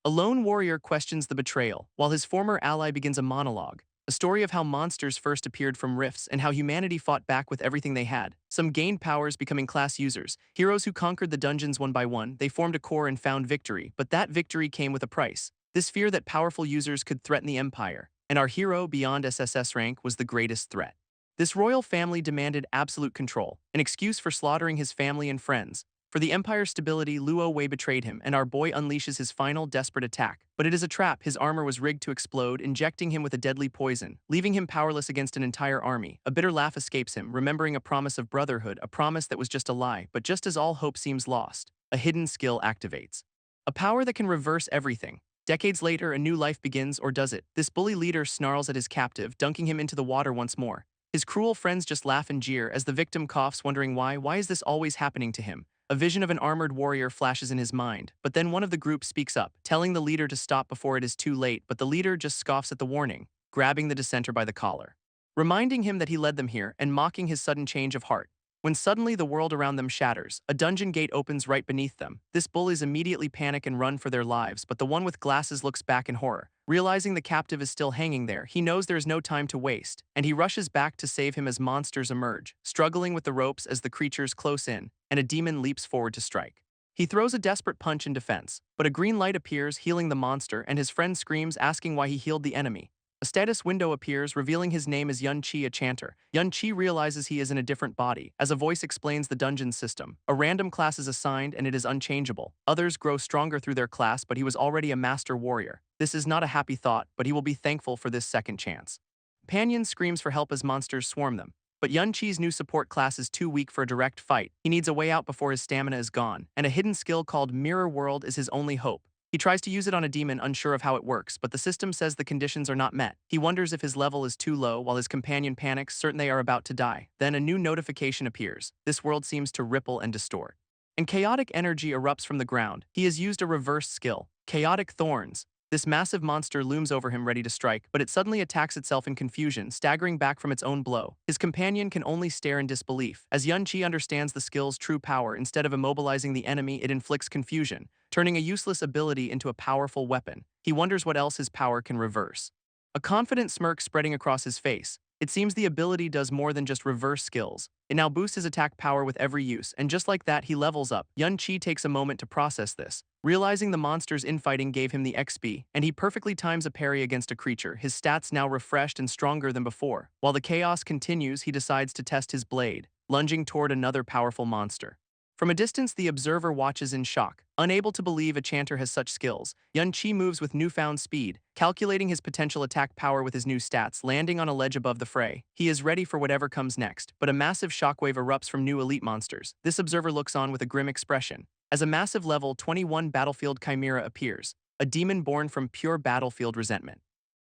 A lone warrior questions the betrayal, while his former ally begins a monologue, a story of how monsters first appeared from rifts and how humanity fought back with everything they had. Some gained powers, becoming class users, heroes who conquered the dungeons one by one. They formed a core and found victory, but that victory came with a price. This fear that powerful users could threaten the empire, and our hero beyond SSS rank was the greatest threat. This royal family demanded absolute control, an excuse for slaughtering his family and friends. For the Empire's stability, Luo Wei betrayed him, and our boy unleashes his final desperate attack. But it is a trap. His armor was rigged to explode, injecting him with a deadly poison, leaving him powerless against an entire army. A bitter laugh escapes him, remembering a promise of brotherhood, a promise that was just a lie. But just as all hope seems lost, a hidden skill activates. A power that can reverse everything. Decades later, a new life begins, or does it? This bully leader snarls at his captive, dunking him into the water once more. His cruel friends just laugh and jeer as the victim coughs, wondering why. Why is this always happening to him? A vision of an armored warrior flashes in his mind, but then one of the group speaks up, telling the leader to stop before it is too late, but the leader just scoffs at the warning, grabbing the dissenter by the collar, reminding him that he led them here and mocking his sudden change of heart. When suddenly the world around them shatters, a dungeon gate opens right beneath them. This bullies immediately panic and run for their lives, but the one with glasses looks back in horror. Realizing the captive is still hanging there, he knows there is no time to waste, and he rushes back to save him as monsters emerge, struggling with the ropes as the creatures close in, and a demon leaps forward to strike. He throws a desperate punch in defense, but a green light appears, healing the monster, and his friend screams, asking why he healed the enemy. A status window appears, revealing his name as Yun Chi, a chanter. Yun Chi realizes he is in a different body, as a voice explains the dungeon system. A random class is assigned, and it is unchangeable. Others grow stronger through their class, but he was already a master warrior. This is not a happy thought, but he will be thankful for this second chance. Companion screams for help as monsters swarm them. But Yun Chi's new support class is too weak for a direct fight. He needs a way out before his stamina is gone, and a hidden skill called Mirror World is his only hope. He tries to use it on a demon, unsure of how it works, but the system says the conditions are not met. He wonders if his level is too low, while his companion panics, certain they are about to die. Then a new notification appears. This world seems to ripple and distort, and chaotic energy erupts from the ground. He has used a reverse skill, Chaotic Thorns. This massive monster looms over him, ready to strike, but it suddenly attacks itself in confusion, staggering back from its own blow. His companion can only stare in disbelief. As Yun Chi understands the skill's true power, instead of immobilizing the enemy, it inflicts confusion, turning a useless ability into a powerful weapon. He wonders what else his power can reverse. A confident smirk spreading across his face. It seems the ability does more than just reverse skills. It now boosts his attack power with every use, and just like that, he levels up. Yun Chi takes a moment to process this. Realizing the monster's infighting gave him the XP, and he perfectly times a parry against a creature, his stats now refreshed and stronger than before. While the chaos continues, he decides to test his blade, lunging toward another powerful monster. From a distance, the observer watches in shock. Unable to believe a chanter has such skills, Yun Chi moves with newfound speed, calculating his potential attack power with his new stats, landing on a ledge above the fray. He is ready for whatever comes next, but a massive shockwave erupts from new elite monsters. This observer looks on with a grim expression, as a massive level 21 battlefield chimera appears, a demon born from pure battlefield resentment.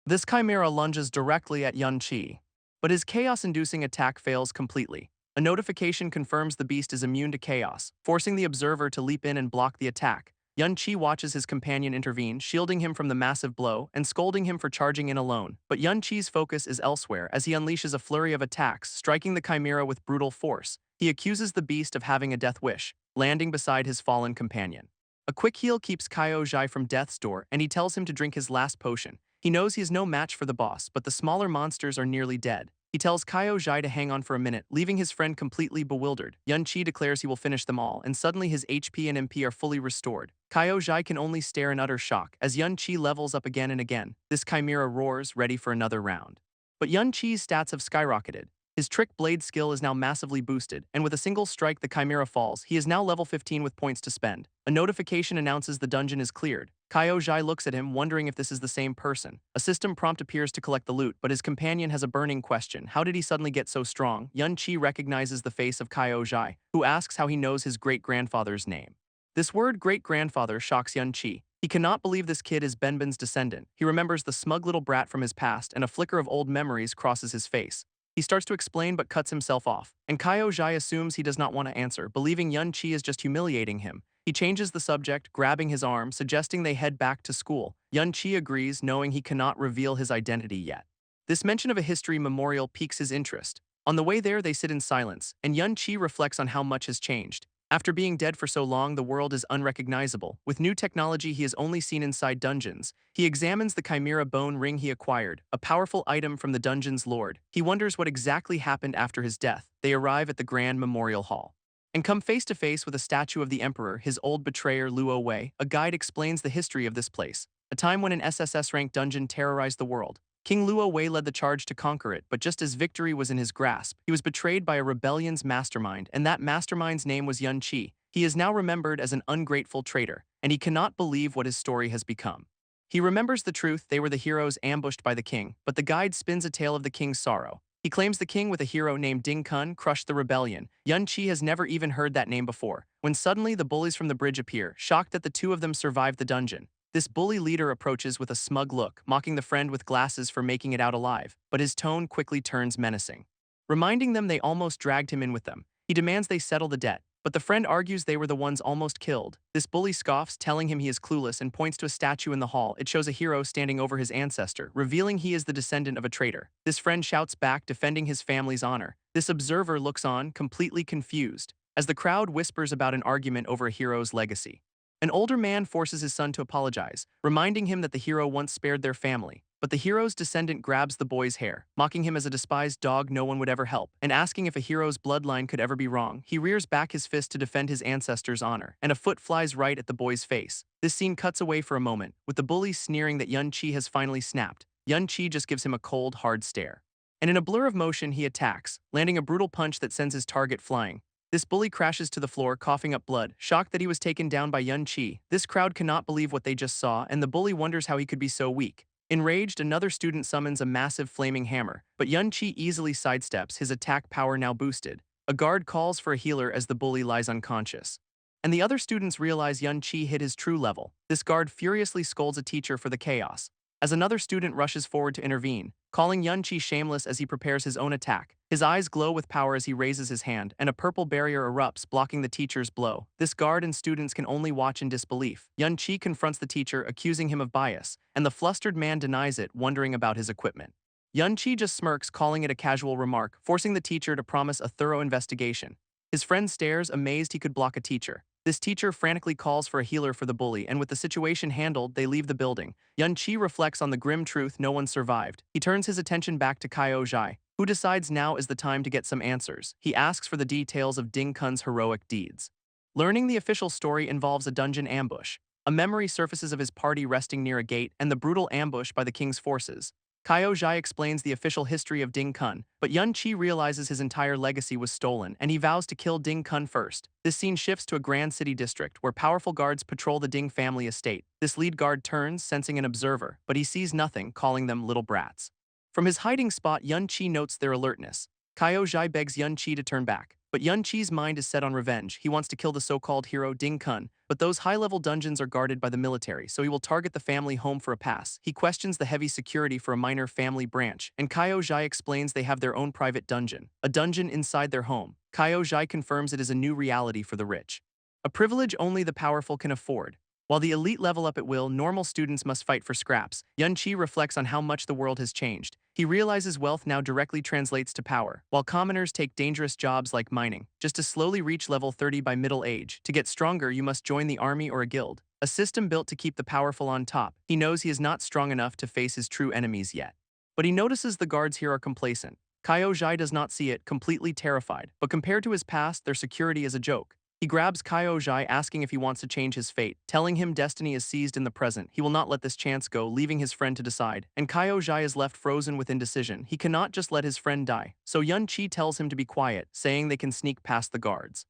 This chimera lunges directly at Yun Chi, but his chaos-inducing attack fails completely. A notification confirms the beast is immune to chaos, forcing the observer to leap in and block the attack. Yun Chi watches his companion intervene, shielding him from the massive blow and scolding him for charging in alone. But Yun Chi's focus is elsewhere as he unleashes a flurry of attacks, striking the chimera with brutal force. He accuses the beast of having a death wish, landing beside his fallen companion. A quick heal keeps Kaio Zhai from death's door, and he tells him to drink his last potion. He knows he is no match for the boss, but the smaller monsters are nearly dead. He tells Kaio Zhai to hang on for a minute, leaving his friend completely bewildered. Yun Chi declares he will finish them all, and suddenly his HP and MP are fully restored. Kaio Zhai can only stare in utter shock as Yun Chi levels up again and again. This chimera roars, ready for another round. But Yun Chi's stats have skyrocketed. His trick blade skill is now massively boosted, and with a single strike the chimera falls. He is now level 15 with points to spend. A notification announces the dungeon is cleared. Kaio Zhai looks at him, wondering if this is the same person. A system prompt appears to collect the loot, but his companion has a burning question. How did he suddenly get so strong? Yun Chi recognizes the face of Kaio Zhai, who asks how he knows his great-grandfather's name. This word great-grandfather shocks Yun Chi. He cannot believe this kid is Benben's descendant. He remembers the smug little brat from his past, and a flicker of old memories crosses his face. He starts to explain but cuts himself off, and Kaio Zhai assumes he does not want to answer, believing Yun Chi is just humiliating him. He changes the subject, grabbing his arm, suggesting they head back to school. Yun Chi agrees, knowing he cannot reveal his identity yet. This mention of a history memorial piques his interest. On the way there, they sit in silence, and Yun Chi reflects on how much has changed. After being dead for so long, the world is unrecognizable. With new technology he has only seen inside dungeons, he examines the chimera bone ring he acquired, a powerful item from the dungeon's lord. He wonders what exactly happened after his death. They arrive at the Grand Memorial Hall and come face to face with a statue of the emperor, his old betrayer Luo Wei. A guide explains the history of this place, a time when an SSS-ranked dungeon terrorized the world. King Luo Wei led the charge to conquer it, but just as victory was in his grasp, he was betrayed by a rebellion's mastermind, and that mastermind's name was Yun Qi. He is now remembered as an ungrateful traitor, and he cannot believe what his story has become. He remembers the truth: they were the heroes ambushed by the king, but the guide spins a tale of the king's sorrow. He claims the king with a hero named Ding Kun crushed the rebellion. Yun Qi has never even heard that name before, when suddenly the bullies from the bridge appear, shocked that the two of them survived the dungeon. This bully leader approaches with a smug look, mocking the friend with glasses for making it out alive, but his tone quickly turns menacing. Reminding them they almost dragged him in with them, he demands they settle the debt, but the friend argues they were the ones almost killed. This bully scoffs, telling him he is clueless, and points to a statue in the hall. It shows a hero standing over his ancestor, revealing he is the descendant of a traitor. This friend shouts back, defending his family's honor. This observer looks on, completely confused, as the crowd whispers about an argument over a hero's legacy. An older man forces his son to apologize, reminding him that the hero once spared their family. But the hero's descendant grabs the boy's hair, mocking him as a despised dog no one would ever help, and asking if a hero's bloodline could ever be wrong. He rears back his fist to defend his ancestors' honor, and a foot flies right at the boy's face. This scene cuts away for a moment, with the bully sneering that Yun Qi has finally snapped. Yun Qi just gives him a cold, hard stare. And in a blur of motion, he attacks, landing a brutal punch that sends his target flying. This bully crashes to the floor, coughing up blood, shocked that he was taken down by Yun Qi. This crowd cannot believe what they just saw, and the bully wonders how he could be so weak. Enraged, another student summons a massive flaming hammer, but Yun Qi easily sidesteps, his attack power now boosted. A guard calls for a healer as the bully lies unconscious, and the other students realize Yun Qi hit his true level. This guard furiously scolds a teacher for the chaos, as another student rushes forward to intervene, calling Yun Qi shameless as he prepares his own attack. His eyes glow with power as he raises his hand, and a purple barrier erupts, blocking the teacher's blow. This guard and students can only watch in disbelief. Yun Qi confronts the teacher, accusing him of bias, and the flustered man denies it, wondering about his equipment. Yun Qi just smirks, calling it a casual remark, forcing the teacher to promise a thorough investigation. His friend stares, amazed he could block a teacher. This teacher frantically calls for a healer for the bully, and with the situation handled, they leave the building. Yun Qi reflects on the grim truth: no one survived. He turns his attention back to Kyo Zhai, who decides now is the time to get some answers. He asks for the details of Ding Kun's heroic deeds. Learning the official story involves a dungeon ambush. A memory surfaces of his party resting near a gate and the brutal ambush by the king's forces. Kyo Zhai explains the official history of Ding Kun, but Yun Qi realizes his entire legacy was stolen, and he vows to kill Ding Kun first. This scene shifts to a grand city district where powerful guards patrol the Ding family estate. This lead guard turns, sensing an observer, but he sees nothing, calling them little brats. From his hiding spot, Yun Qi notes their alertness. Kyo Zhai begs Yun Qi to turn back, but Yun Qi's mind is set on revenge. He wants to kill the so-called hero Ding Kun, but those high-level dungeons are guarded by the military, so he will target the family home for a pass. He questions the heavy security for a minor family branch, and Kyo Zhai explains they have their own private dungeon, a dungeon inside their home. Kyo Zhai confirms it is a new reality for the rich, a privilege only the powerful can afford. While the elite level up at will, normal students must fight for scraps. Yun Qi reflects on how much the world has changed. He realizes wealth now directly translates to power, while commoners take dangerous jobs like mining, just to slowly reach level 30 by middle age. To get stronger, you must join the army or a guild, a system built to keep the powerful on top. He knows he is not strong enough to face his true enemies yet, but he notices the guards here are complacent. Kyo Zhai does not see it, completely terrified, but compared to his past, their security is a joke. He grabs Kyo Zhai, asking if he wants to change his fate, telling him destiny is seized in the present. He will not let this chance go, leaving his friend to decide. And Kyo Zhai is left frozen with indecision. He cannot just let his friend die, so Yun Qi tells him to be quiet, saying they can sneak past the guards.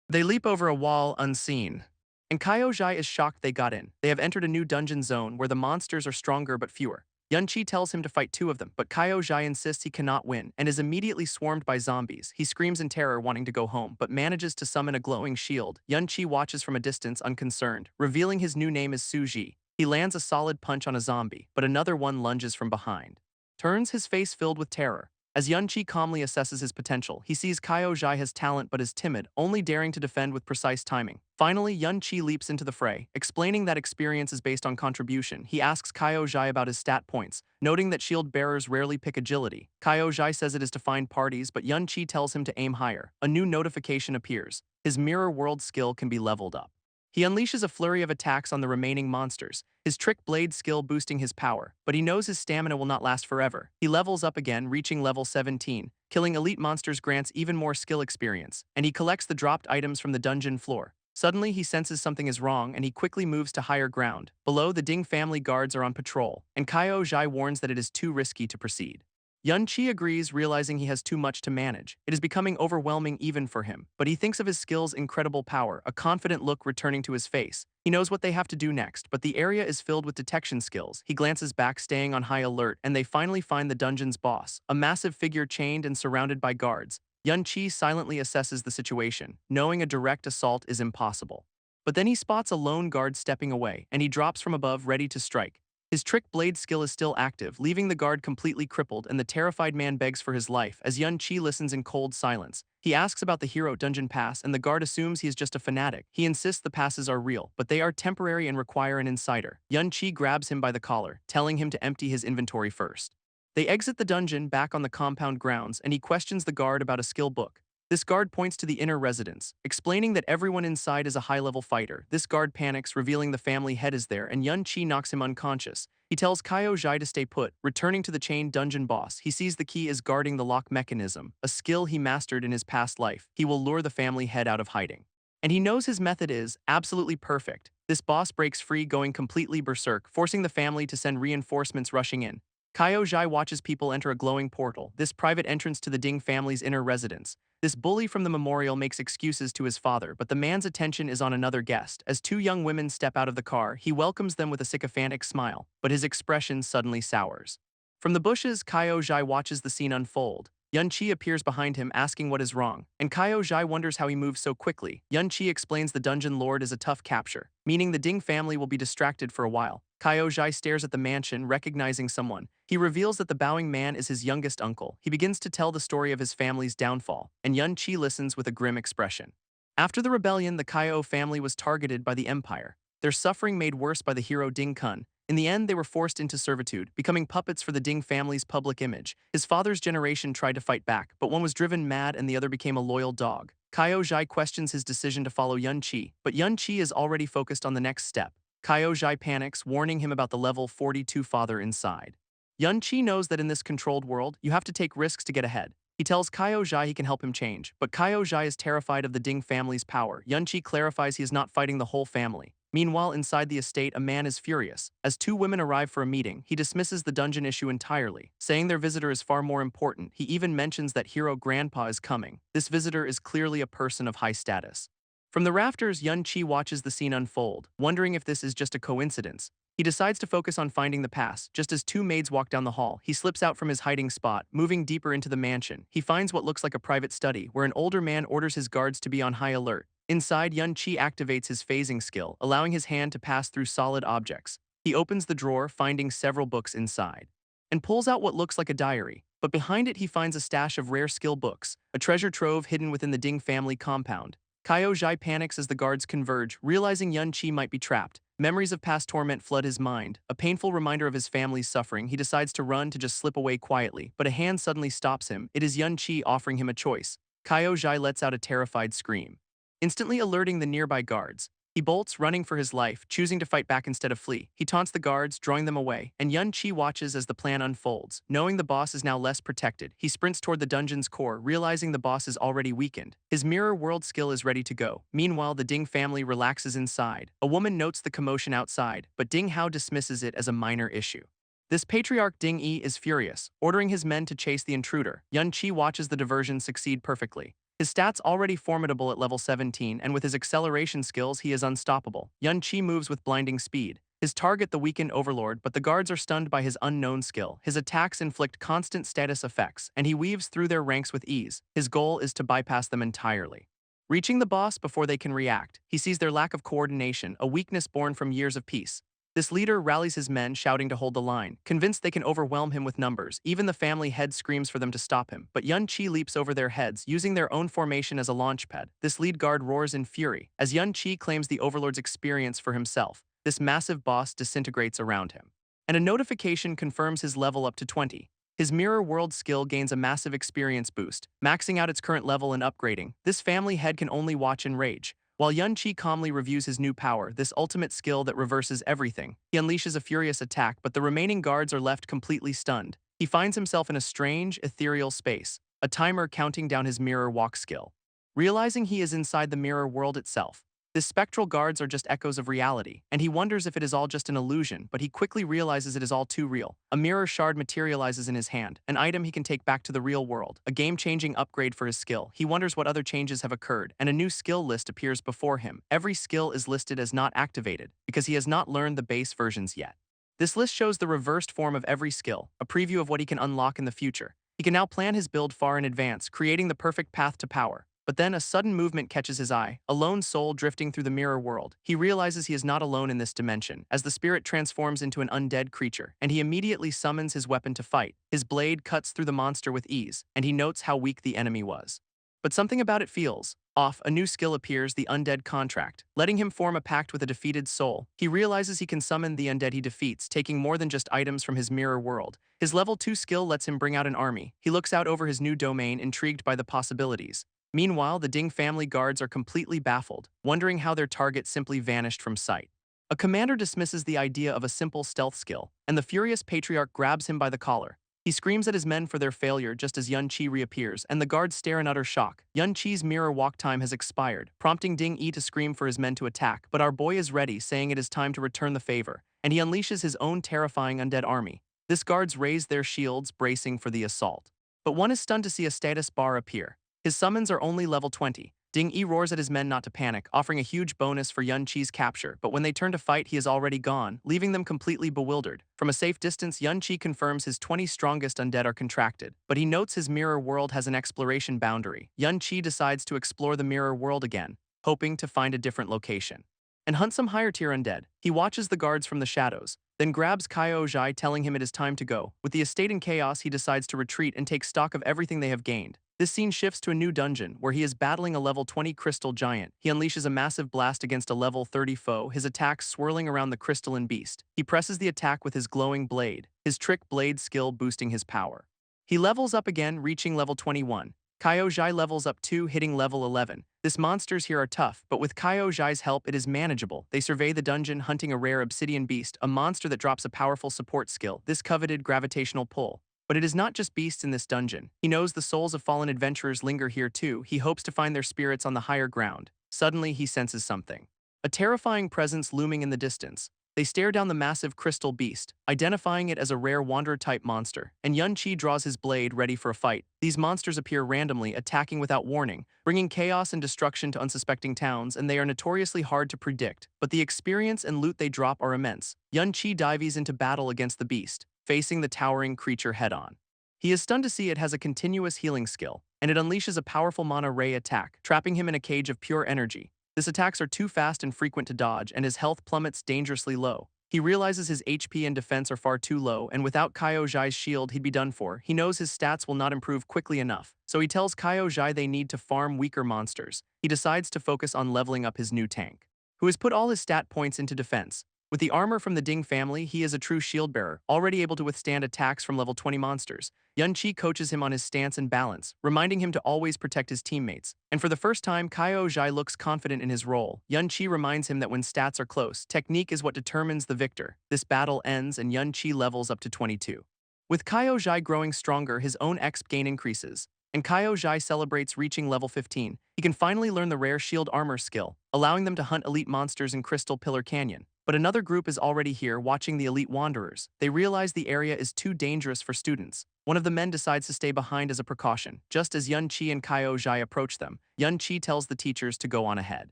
They leap over a wall unseen, and Kyo Zhai is shocked they got in. They have entered a new dungeon zone where the monsters are stronger but fewer. Yun Qi tells him to fight two of them, but Kyo Zhai insists he cannot win and is immediately swarmed by zombies. He screams in terror, wanting to go home, but manages to summon a glowing shield. Yun Qi watches from a distance, unconcerned, revealing his new name is Suji. He lands a solid punch on a zombie, but another one lunges from behind, turns his face filled with terror. As Yun-Chi calmly assesses his potential, he sees Kyo Jai has talent but is timid, only daring to defend with precise timing. Finally, Yun-Chi leaps into the fray, explaining that experience is based on contribution. He asks Kyo Jai about his stat points, noting that shield bearers rarely pick agility. Kyo Jai says it is to find parties, but Yun-Chi tells him to aim higher. A new notification appears. His mirror world skill can be leveled up. He unleashes a flurry of attacks on the remaining monsters, his trick blade skill boosting his power, but he knows his stamina will not last forever. He levels up again, reaching level 17. Killing elite monsters grants even more skill experience, and he collects the dropped items from the dungeon floor. Suddenly, he senses something is wrong and he quickly moves to higher ground. Below, the Ding family guards are on patrol, and Kyo Jai warns that it is too risky to proceed. Yun-Chi agrees, realizing he has too much to manage. It is becoming overwhelming even for him, but he thinks of his skill's incredible power, a confident look returning to his face. He knows what they have to do next, but the area is filled with detection skills. He glances back, staying on high alert, and they finally find the dungeon's boss, a massive figure chained and surrounded by guards. Yun-Chi silently assesses the situation, knowing a direct assault is impossible. But then he spots a lone guard stepping away, and he drops from above, ready to strike. His trick blade skill is still active, leaving the guard completely crippled, and the terrified man begs for his life as Yun-Chi listens in cold silence. He asks about the hero dungeon pass, and the guard assumes he is just a fanatic. He insists the passes are real, but they are temporary and require an insider. Yun-Chi grabs him by the collar, telling him to empty his inventory first. They exit the dungeon back on the compound grounds, and he questions the guard about a skill book. This guard points to the inner residence, explaining that everyone inside is a high-level fighter. This guard panics, revealing the family head is there, and Yun-Chi knocks him unconscious. He tells Kyo Jai to stay put. Returning to the chain dungeon boss, he sees the key is guarding the lock mechanism, a skill he mastered in his past life. He will lure the family head out of hiding. And he knows his method is absolutely perfect. This boss breaks free, going completely berserk, forcing the family to send reinforcements rushing in. Kyo Jai watches people enter a glowing portal, this private entrance to the Ding family's inner residence. This bully from the memorial makes excuses to his father, but the man's attention is on another guest. As two young women step out of the car, he welcomes them with a sycophantic smile, but his expression suddenly sours. From the bushes, Kyo Jai watches the scene unfold. Yun-Chi appears behind him, asking what is wrong, and Kyo Jai wonders how he moves so quickly. Yun-Chi explains the dungeon lord is a tough capture, meaning the Ding family will be distracted for a while. Kyo Jai stares at the mansion, recognizing someone. He reveals that the bowing man is his youngest uncle. He begins to tell the story of his family's downfall, and Yun-Chi listens with a grim expression. After the rebellion, the Kyo family was targeted by the Empire, their suffering made worse by the hero Ding Kun. In the end, they were forced into servitude, becoming puppets for the Ding family's public image. His father's generation tried to fight back, but one was driven mad and the other became a loyal dog. Kyo Jai questions his decision to follow Yun-Chi, but Yun-Chi is already focused on the next step. Kyo Jai panics, warning him about the level 42 father inside. Yun-Chi knows that in this controlled world, you have to take risks to get ahead. He tells Kyo Jai he can help him change, but Kyo Jai is terrified of the Ding family's power. Yun-Chi clarifies he is not fighting the whole family. Meanwhile, inside the estate, a man is furious. As two women arrive for a meeting, he dismisses the dungeon issue entirely, saying their visitor is far more important. He even mentions that hero grandpa is coming. This visitor is clearly a person of high status. From the rafters, Yun-Chi watches the scene unfold, wondering if this is just a coincidence. He decides to focus on finding the pass. Just as two maids walk down the hall, he slips out from his hiding spot, moving deeper into the mansion. He finds what looks like a private study, where an older man orders his guards to be on high alert. Inside, Yun-Chi activates his phasing skill, allowing his hand to pass through solid objects. He opens the drawer, finding several books inside, and pulls out what looks like a diary. But behind it, he finds a stash of rare skill books, a treasure trove hidden within the Ding family compound. Kyo Jai panics as the guards converge, realizing Yun-Chi might be trapped. Memories of past torment flood his mind, a painful reminder of his family's suffering. He decides to run to just slip away quietly, but a hand suddenly stops him. It is Yun-Chi offering him a choice. Kyo Jai lets out a terrified scream, instantly alerting the nearby guards. He bolts, running for his life, choosing to fight back instead of flee. He taunts the guards, drawing them away, and Yun-Chi watches as the plan unfolds. Knowing the boss is now less protected, he sprints toward the dungeon's core, realizing the boss is already weakened. His mirror world skill is ready to go. Meanwhile, the Ding family relaxes inside. A woman notes the commotion outside, but Ding Hao dismisses it as a minor issue. This patriarch Ding Yi is furious, ordering his men to chase the intruder. Yun-Chi watches the diversion succeed perfectly. His stats already formidable at level 17, and with his acceleration skills, he is unstoppable. Yun-Chi moves with blinding speed. His target the weakened overlord, but the guards are stunned by his unknown skill. His attacks inflict constant status effects, and he weaves through their ranks with ease. His goal is to bypass them entirely. Reaching the boss before they can react, he sees their lack of coordination, a weakness born from years of peace. This leader rallies his men, shouting to hold the line, convinced they can overwhelm him with numbers. Even the family head screams for them to stop him, but Yun Chi leaps over their heads, using their own formation as a launchpad. This lead guard roars in fury, as Yun Chi claims the Overlord's experience for himself. This massive boss disintegrates around him. And a notification confirms his level up to 20. His mirror world skill gains a massive experience boost, maxing out its current level and upgrading. This family head can only watch and rage. While Yun Chi calmly reviews his new power, this ultimate skill that reverses everything, he unleashes a furious attack, but the remaining guards are left completely stunned. He finds himself in a strange, ethereal space, a timer counting down his mirror walk skill. Realizing he is inside the mirror world itself, the spectral guards are just echoes of reality, and he wonders if it is all just an illusion, but he quickly realizes it is all too real. A mirror shard materializes in his hand, an item he can take back to the real world, a game-changing upgrade for his skill. He wonders what other changes have occurred, and a new skill list appears before him. Every skill is listed as not activated, because he has not learned the base versions yet. This list shows the reversed form of every skill, a preview of what he can unlock in the future. He can now plan his build far in advance, creating the perfect path to power. But then a sudden movement catches his eye, a lone soul drifting through the mirror world. He realizes he is not alone in this dimension, as the spirit transforms into an undead creature, and he immediately summons his weapon to fight. His blade cuts through the monster with ease, and he notes how weak the enemy was. But something about it feels off. A new skill appears, the Undead Contract, letting him form a pact with a defeated soul. He realizes he can summon the undead he defeats, taking more than just items from his mirror world. His level 2 skill lets him bring out an army. He looks out over his new domain, intrigued by the possibilities. Meanwhile, the Ding family guards are completely baffled, wondering how their target simply vanished from sight. A commander dismisses the idea of a simple stealth skill, and the furious patriarch grabs him by the collar. He screams at his men for their failure just as Yun Chi reappears, and the guards stare in utter shock. Yun Chi's mirror walk time has expired, prompting Ding Yi to scream for his men to attack, but our boy is ready, saying it is time to return the favor, and he unleashes his own terrifying undead army. This guards raise their shields, bracing for the assault. But one is stunned to see a status bar appear. His summons are only level 20. Ding Yi roars at his men not to panic, offering a huge bonus for Yun Chi's capture, but when they turn to fight, he is already gone, leaving them completely bewildered. From a safe distance, Yun Chi confirms his 20 strongest undead are contracted, but he notes his mirror world has an exploration boundary. Yun Chi decides to explore the mirror world again, hoping to find a different location and hunt some higher-tier undead. He watches the guards from the shadows, then grabs Kaio Zhai, telling him it is time to go. With the estate in chaos, he decides to retreat and take stock of everything they have gained. This scene shifts to a new dungeon, where he is battling a level 20 crystal giant. He unleashes a massive blast against a level 30 foe, his attacks swirling around the crystalline beast. He presses the attack with his glowing blade, his trick blade skill boosting his power. He levels up again, reaching level 21. Kaio Zhai levels up 2, hitting level 11. These monsters here are tough, but with Kaio Zhai's help, it is manageable. They survey the dungeon, hunting a rare obsidian beast, a monster that drops a powerful support skill, this coveted gravitational pull. But it is not just beasts in this dungeon. He knows the souls of fallen adventurers linger here too. He hopes to find their spirits on the higher ground. Suddenly, he senses something. A terrifying presence looming in the distance. They stare down the massive crystal beast, identifying it as a rare wanderer-type monster, and Yun Chi draws his blade, ready for a fight. These monsters appear randomly, attacking without warning, bringing chaos and destruction to unsuspecting towns, and they are notoriously hard to predict. But the experience and loot they drop are immense. Yun Chi dives into battle against the beast, facing the towering creature head-on. He is stunned to see it has a continuous healing skill, and it unleashes a powerful mana ray attack, trapping him in a cage of pure energy. His attacks are too fast and frequent to dodge, and his health plummets dangerously low. He realizes his HP and defense are far too low, and without Kaio Zhai's shield, he'd be done for. He knows his stats will not improve quickly enough, so he tells Kaio Zhai they need to farm weaker monsters. He decides to focus on leveling up his new tank, who has put all his stat points into defense. With the armor from the Ding family, he is a true shield bearer, already able to withstand attacks from level 20 monsters. Yun Chi coaches him on his stance and balance, reminding him to always protect his teammates. And for the first time, Kaio Zhai looks confident in his role. Yun Chi reminds him that when stats are close, technique is what determines the victor. This battle ends and Yun Chi levels up to 22. With Kaio Zhai growing stronger, his own XP gain increases, and Kaio Zhai celebrates reaching level 15. He can finally learn the rare shield armor skill, allowing them to hunt elite monsters in Crystal Pillar Canyon. But another group is already here, watching the elite wanderers. They realize the area is too dangerous for students. One of the men decides to stay behind as a precaution. Just as Yun Chi and Kaio Zhai approach them, Yun Chi tells the teachers to go on ahead.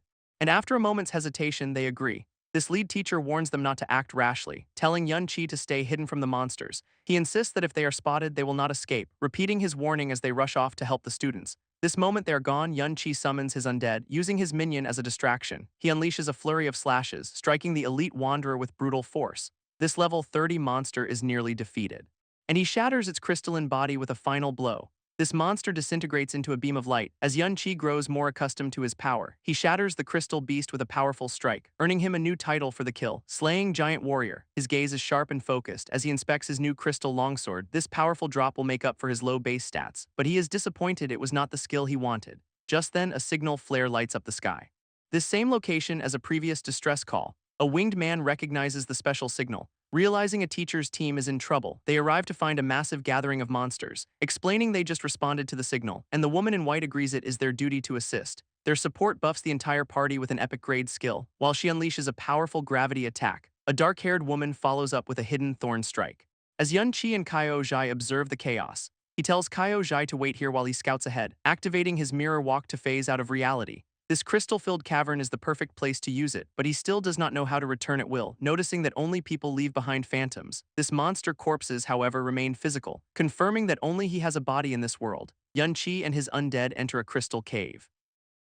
And after a moment's hesitation, they agree. This lead teacher warns them not to act rashly, telling Yun-Chi to stay hidden from the monsters. He insists that if they are spotted, they will not escape, repeating his warning as they rush off to help the students. This moment they are gone, Yun-Chi summons his undead, using his minion as a distraction. He unleashes a flurry of slashes, striking the elite wanderer with brutal force. This level 30 monster is nearly defeated, and he shatters its crystalline body with a final blow. This monster disintegrates into a beam of light. As Yun-Chi grows more accustomed to his power, he shatters the crystal beast with a powerful strike, earning him a new title for the kill, Slaying Giant Warrior. His gaze is sharp and focused as he inspects his new crystal longsword. This powerful drop will make up for his low base stats, but he is disappointed it was not the skill he wanted. Just then, a signal flare lights up the sky. This same location as a previous distress call. A winged man recognizes the special signal. Realizing a teacher's team is in trouble, they arrive to find a massive gathering of monsters, explaining they just responded to the signal, and the woman in white agrees it is their duty to assist. Their support buffs the entire party with an epic grade skill, while she unleashes a powerful gravity attack. A dark-haired woman follows up with a hidden thorn strike. As Yun-Chi and Kyo Jai observe the chaos, he tells Kyo Jai to wait here while he scouts ahead, activating his mirror walk to phase out of reality. This crystal-filled cavern is the perfect place to use it, but he still does not know how to return at will, noticing that only people leave behind phantoms. This monster corpses, however, remain physical, confirming that only he has a body in this world. Yun-Chi and his undead enter a crystal cave,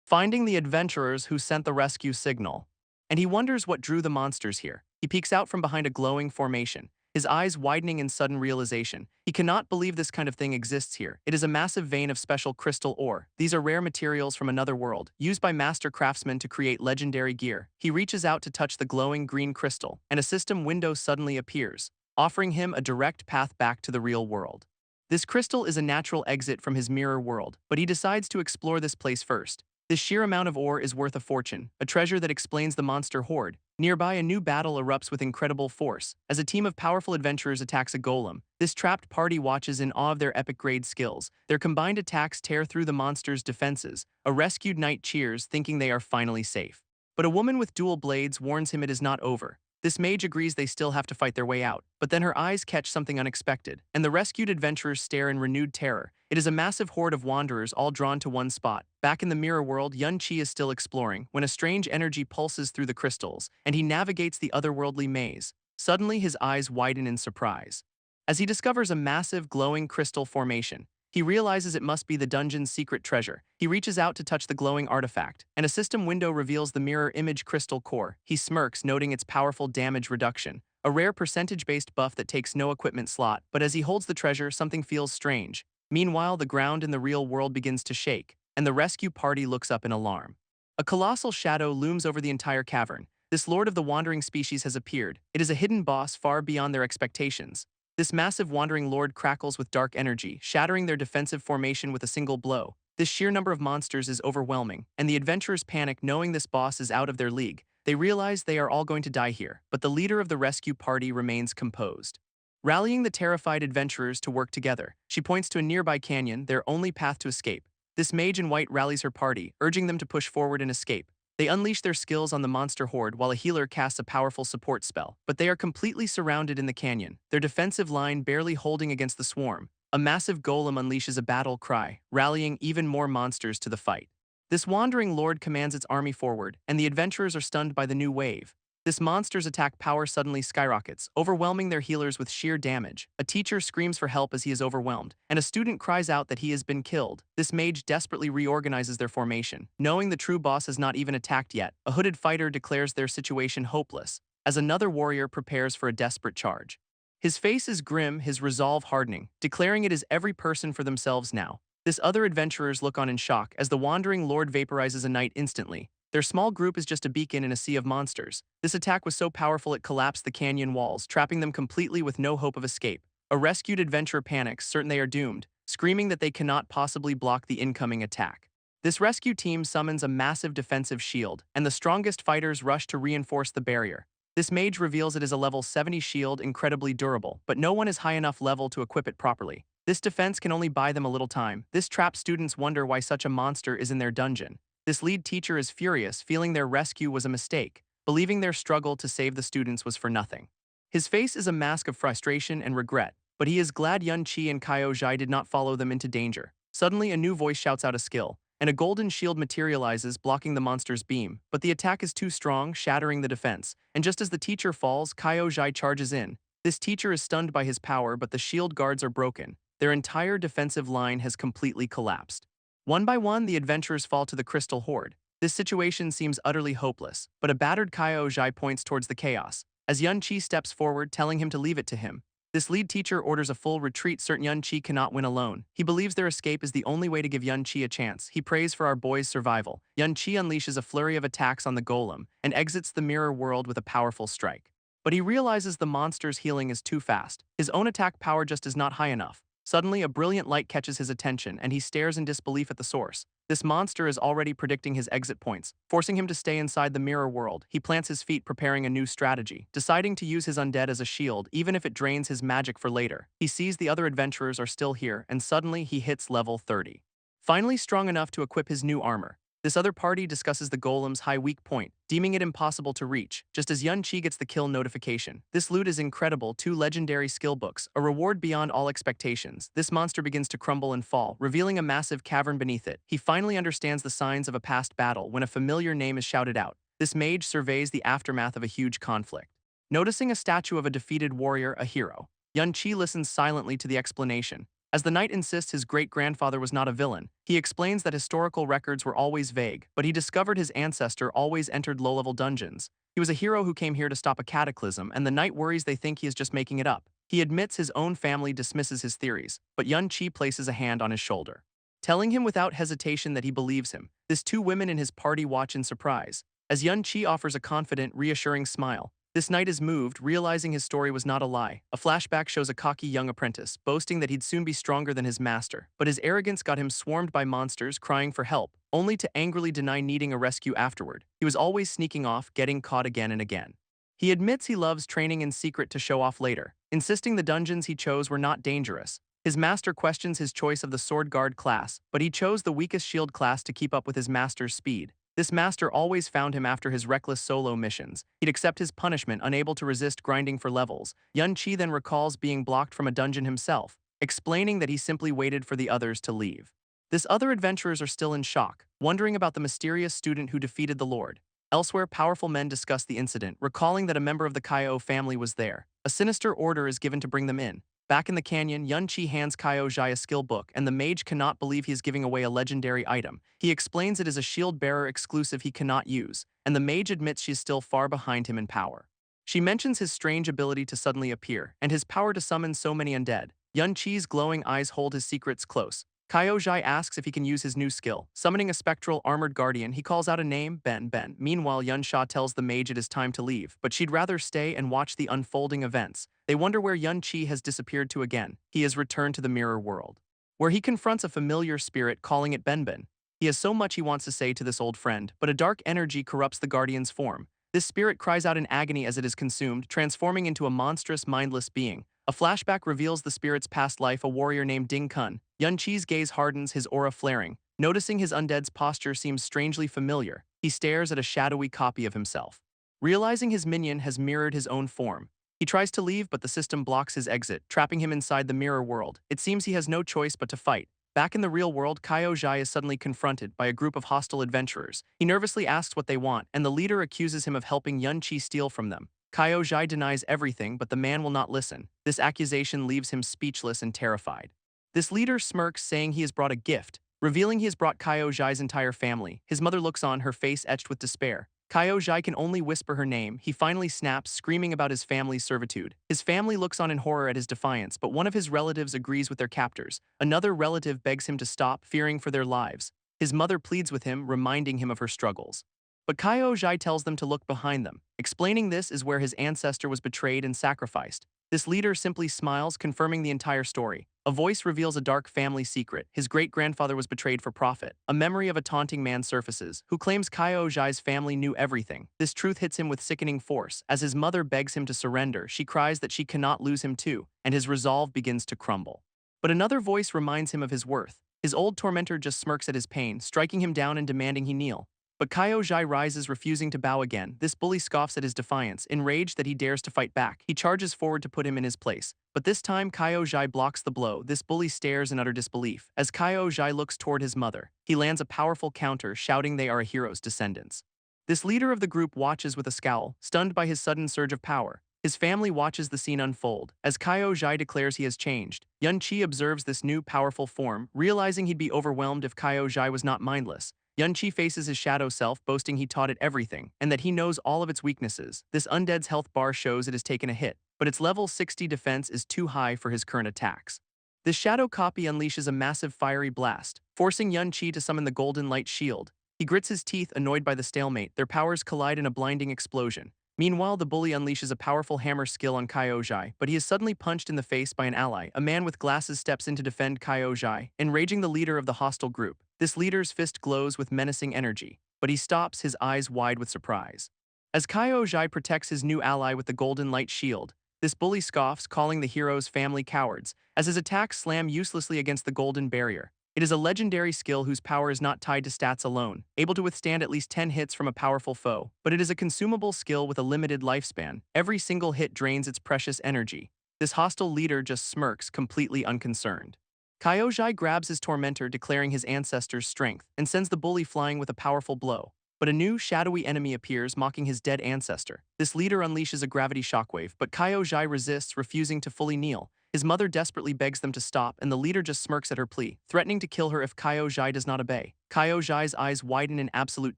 finding the adventurers who sent the rescue signal, and he wonders what drew the monsters here. He peeks out from behind a glowing formation, his eyes widening in sudden realization. He cannot believe this kind of thing exists here. It is a massive vein of special crystal ore. These are rare materials from another world, used by master craftsmen to create legendary gear. He reaches out to touch the glowing green crystal, and a system window suddenly appears, offering him a direct path back to the real world. This crystal is a natural exit from his mirror world, but he decides to explore this place first. This sheer amount of ore is worth a fortune, a treasure that explains the monster horde. Nearby, a new battle erupts with incredible force. As a team of powerful adventurers attacks a golem, this trapped party watches in awe of their epic-grade skills. Their combined attacks tear through the monster's defenses. A rescued knight cheers, thinking they are finally safe. But a woman with dual blades warns him it is not over. This mage agrees they still have to fight their way out, but then her eyes catch something unexpected, and the rescued adventurers stare in renewed terror. It is a massive horde of wanderers all drawn to one spot. Back in the mirror world, Yun-Chi is still exploring, when a strange energy pulses through the crystals, and he navigates the otherworldly maze. Suddenly, his eyes widen in surprise, as he discovers a massive, glowing crystal formation. He realizes it must be the dungeon's secret treasure. He reaches out to touch the glowing artifact, and a system window reveals the mirror image crystal core. He smirks, noting its powerful damage reduction, a rare percentage-based buff that takes no equipment slot. But as he holds the treasure, something feels strange. Meanwhile, the ground in the real world begins to shake, and the rescue party looks up in alarm. A colossal shadow looms over the entire cavern. This lord of the wandering species has appeared. It is a hidden boss far beyond their expectations. This massive wandering lord crackles with dark energy, shattering their defensive formation with a single blow. This sheer number of monsters is overwhelming, and the adventurers panic knowing this boss is out of their league. They realize they are all going to die here, but the leader of the rescue party remains composed, rallying the terrified adventurers to work together. She points to a nearby canyon, their only path to escape. This mage in white rallies her party, urging them to push forward and escape. They unleash their skills on the monster horde while a healer casts a powerful support spell, but they are completely surrounded in the canyon, their defensive line barely holding against the swarm. A massive golem unleashes a battle cry, rallying even more monsters to the fight. This wandering lord commands its army forward, and the adventurers are stunned by the new wave. This monster's attack power suddenly skyrockets, overwhelming their healers with sheer damage. A teacher screams for help as he is overwhelmed, and a student cries out that he has been killed. This mage desperately reorganizes their formation. Knowing the true boss has not even attacked yet, a hooded fighter declares their situation hopeless, as another warrior prepares for a desperate charge. His face is grim, his resolve hardening, declaring it is every person for themselves now. This other adventurers look on in shock as the wandering lord vaporizes a knight instantly. Their small group is just a beacon in a sea of monsters. This attack was so powerful it collapsed the canyon walls, trapping them completely with no hope of escape. A rescued adventurer panics, certain they are doomed, screaming that they cannot possibly block the incoming attack. This rescue team summons a massive defensive shield, and the strongest fighters rush to reinforce the barrier. This mage reveals it is a level 70 shield, incredibly durable, but no one is high enough level to equip it properly. This defense can only buy them a little time. This trapped students wonder why such a monster is in their dungeon. This lead teacher is furious, feeling their rescue was a mistake, believing their struggle to save the students was for nothing. His face is a mask of frustration and regret, but he is glad Yun-Chi and Kyo Jai did not follow them into danger. Suddenly, a new voice shouts out a skill, and a golden shield materializes, blocking the monster's beam, but the attack is too strong, shattering the defense. And just as the teacher falls, Kaio charges in. This teacher is stunned by his power, but the shield guards are broken. Their entire defensive line has completely collapsed. One by one, the adventurers fall to the crystal horde. This situation seems utterly hopeless, but a battered Kaio points towards the chaos. As Yun-Chi steps forward, telling him to leave it to him. This lead teacher orders a full retreat, certain Yun-Chi cannot win alone. He believes their escape is the only way to give Yun-Chi a chance. He prays for our boy's survival. Yun-Chi unleashes a flurry of attacks on the golem and exits the mirror world with a powerful strike. But he realizes the monster's healing is too fast. His own attack power just is not high enough. Suddenly, a brilliant light catches his attention, and he stares in disbelief at the source. This monster is already predicting his exit points, forcing him to stay inside the mirror world. He plants his feet, preparing a new strategy, deciding to use his undead as a shield, even if it drains his magic for later. He sees the other adventurers are still here, and suddenly he hits level 30. Finally strong enough to equip his new armor. This other party discusses the golem's high weak point, deeming it impossible to reach, just as Yun-Chi gets the kill notification. This loot is incredible, 2 legendary skill books, a reward beyond all expectations. This monster begins to crumble and fall, revealing a massive cavern beneath it. He finally understands the signs of a past battle when a familiar name is shouted out. This mage surveys the aftermath of a huge conflict. Noticing a statue of a defeated warrior, a hero, Yun-Chi listens silently to the explanation. As the knight insists his great-grandfather was not a villain, he explains that historical records were always vague, but he discovered his ancestor always entered low-level dungeons. He was a hero who came here to stop a cataclysm, and the knight worries they think he is just making it up. He admits his own family dismisses his theories, but Yun-Chi places a hand on his shoulder, telling him without hesitation that he believes him. This 2 women in his party watch in surprise, as Yun-Chi offers a confident, reassuring smile. This knight is moved, realizing his story was not a lie. A flashback shows a cocky young apprentice, boasting that he'd soon be stronger than his master, but his arrogance got him swarmed by monsters crying for help, only to angrily deny needing a rescue afterward. He was always sneaking off, getting caught again and again. He admits he loves training in secret to show off later, insisting the dungeons he chose were not dangerous. His master questions his choice of the sword guard class, but he chose the weakest shield class to keep up with his master's speed. This master always found him after his reckless solo missions. He'd accept his punishment, unable to resist grinding for levels. Yun-Chi then recalls being blocked from a dungeon himself, explaining that he simply waited for the others to leave. This other adventurers are still in shock, wondering about the mysterious student who defeated the Lord. Elsewhere, powerful men discuss the incident, recalling that a member of the Kaio family was there. A sinister order is given to bring them in. Back in the canyon, Yun-Chi hands Kaio a skill book, and the mage cannot believe he is giving away a legendary item. He explains it is a shield-bearer exclusive he cannot use, and the mage admits she is still far behind him in power. She mentions his strange ability to suddenly appear, and his power to summon so many undead. Yun-Chi's glowing eyes hold his secrets close. Kaio asks if he can use his new skill. Summoning a spectral armored guardian, he calls out a name, Ben. Meanwhile, Yun-Sha tells the mage it is time to leave, but she'd rather stay and watch the unfolding events. They wonder where Yun-Chi has disappeared to again. He has returned to the mirror world, where he confronts a familiar spirit, calling it Ben. He has so much he wants to say to this old friend, but a dark energy corrupts the guardian's form. This spirit cries out in agony as it is consumed, transforming into a monstrous, mindless being. A flashback reveals the spirit's past life, a warrior named Ding Kun. Yun-Chi's gaze hardens, his aura flaring. Noticing his undead's posture seems strangely familiar, he stares at a shadowy copy of himself. Realizing his minion has mirrored his own form, he tries to leave, but the system blocks his exit, trapping him inside the mirror world. It seems he has no choice but to fight. Back in the real world, Kaio is suddenly confronted by a group of hostile adventurers. He nervously asks what they want, and the leader accuses him of helping Yun-Chi steal from them. Kaio denies everything, but the man will not listen. This accusation leaves him speechless and terrified. This leader smirks, saying he has brought a gift, revealing he has brought Kaio entire family. His mother looks on, her face etched with despair. Kaio can only whisper her name. He finally snaps, screaming about his family's servitude. His family looks on in horror at his defiance, but one of his relatives agrees with their captors. Another relative begs him to stop, fearing for their lives. His mother pleads with him, reminding him of her struggles. But Kaio tells them to look behind them, explaining this is where his ancestor was betrayed and sacrificed. This leader simply smiles, confirming the entire story. A voice reveals a dark family secret. His great-grandfather was betrayed for profit. A memory of a taunting man surfaces, who claims Kaio family knew everything. This truth hits him with sickening force. As his mother begs him to surrender, she cries that she cannot lose him too, and his resolve begins to crumble. But another voice reminds him of his worth. His old tormentor just smirks at his pain, striking him down and demanding he kneel. But Kyo rises, refusing to bow again. This bully scoffs at his defiance, enraged that he dares to fight back. He charges forward to put him in his place. But this time Kyo blocks the blow. This bully stares in utter disbelief. As Kyo looks toward his mother, he lands a powerful counter, shouting they are a hero's descendants. This leader of the group watches with a scowl, stunned by his sudden surge of power. His family watches the scene unfold. As Kyo declares he has changed, Yun-Chi observes this new powerful form, realizing he'd be overwhelmed if Kyo was not mindless. Yun-Chi faces his shadow self, boasting he taught it everything, and that he knows all of its weaknesses. This undead's health bar shows it has taken a hit, but its level 60 defense is too high for his current attacks. This shadow copy unleashes a massive fiery blast, forcing Yun-Chi to summon the golden light shield. He grits his teeth, annoyed by the stalemate. Their powers collide in a blinding explosion. Meanwhile, the bully unleashes a powerful hammer skill on Kyo, but he is suddenly punched in the face by an ally. A man with glasses steps in to defend Kyo, enraging the leader of the hostile group. This leader's fist glows with menacing energy, but he stops, his eyes wide with surprise. As Kyo protects his new ally with the golden light shield, this bully scoffs, calling the hero's family cowards, as his attacks slam uselessly against the golden barrier. It is a legendary skill whose power is not tied to stats alone, able to withstand at least 10 hits from a powerful foe, but it is a consumable skill with a limited lifespan. Every single hit drains its precious energy. This hostile leader just smirks, completely unconcerned. Kyo grabs his tormentor, declaring his ancestor's strength, and sends the bully flying with a powerful blow. But a new, shadowy enemy appears, mocking his dead ancestor. This leader unleashes a gravity shockwave, but Kyo resists, refusing to fully kneel. His mother desperately begs them to stop, and the leader just smirks at her plea, threatening to kill her if Kyo does not obey. Kyo's eyes widen in absolute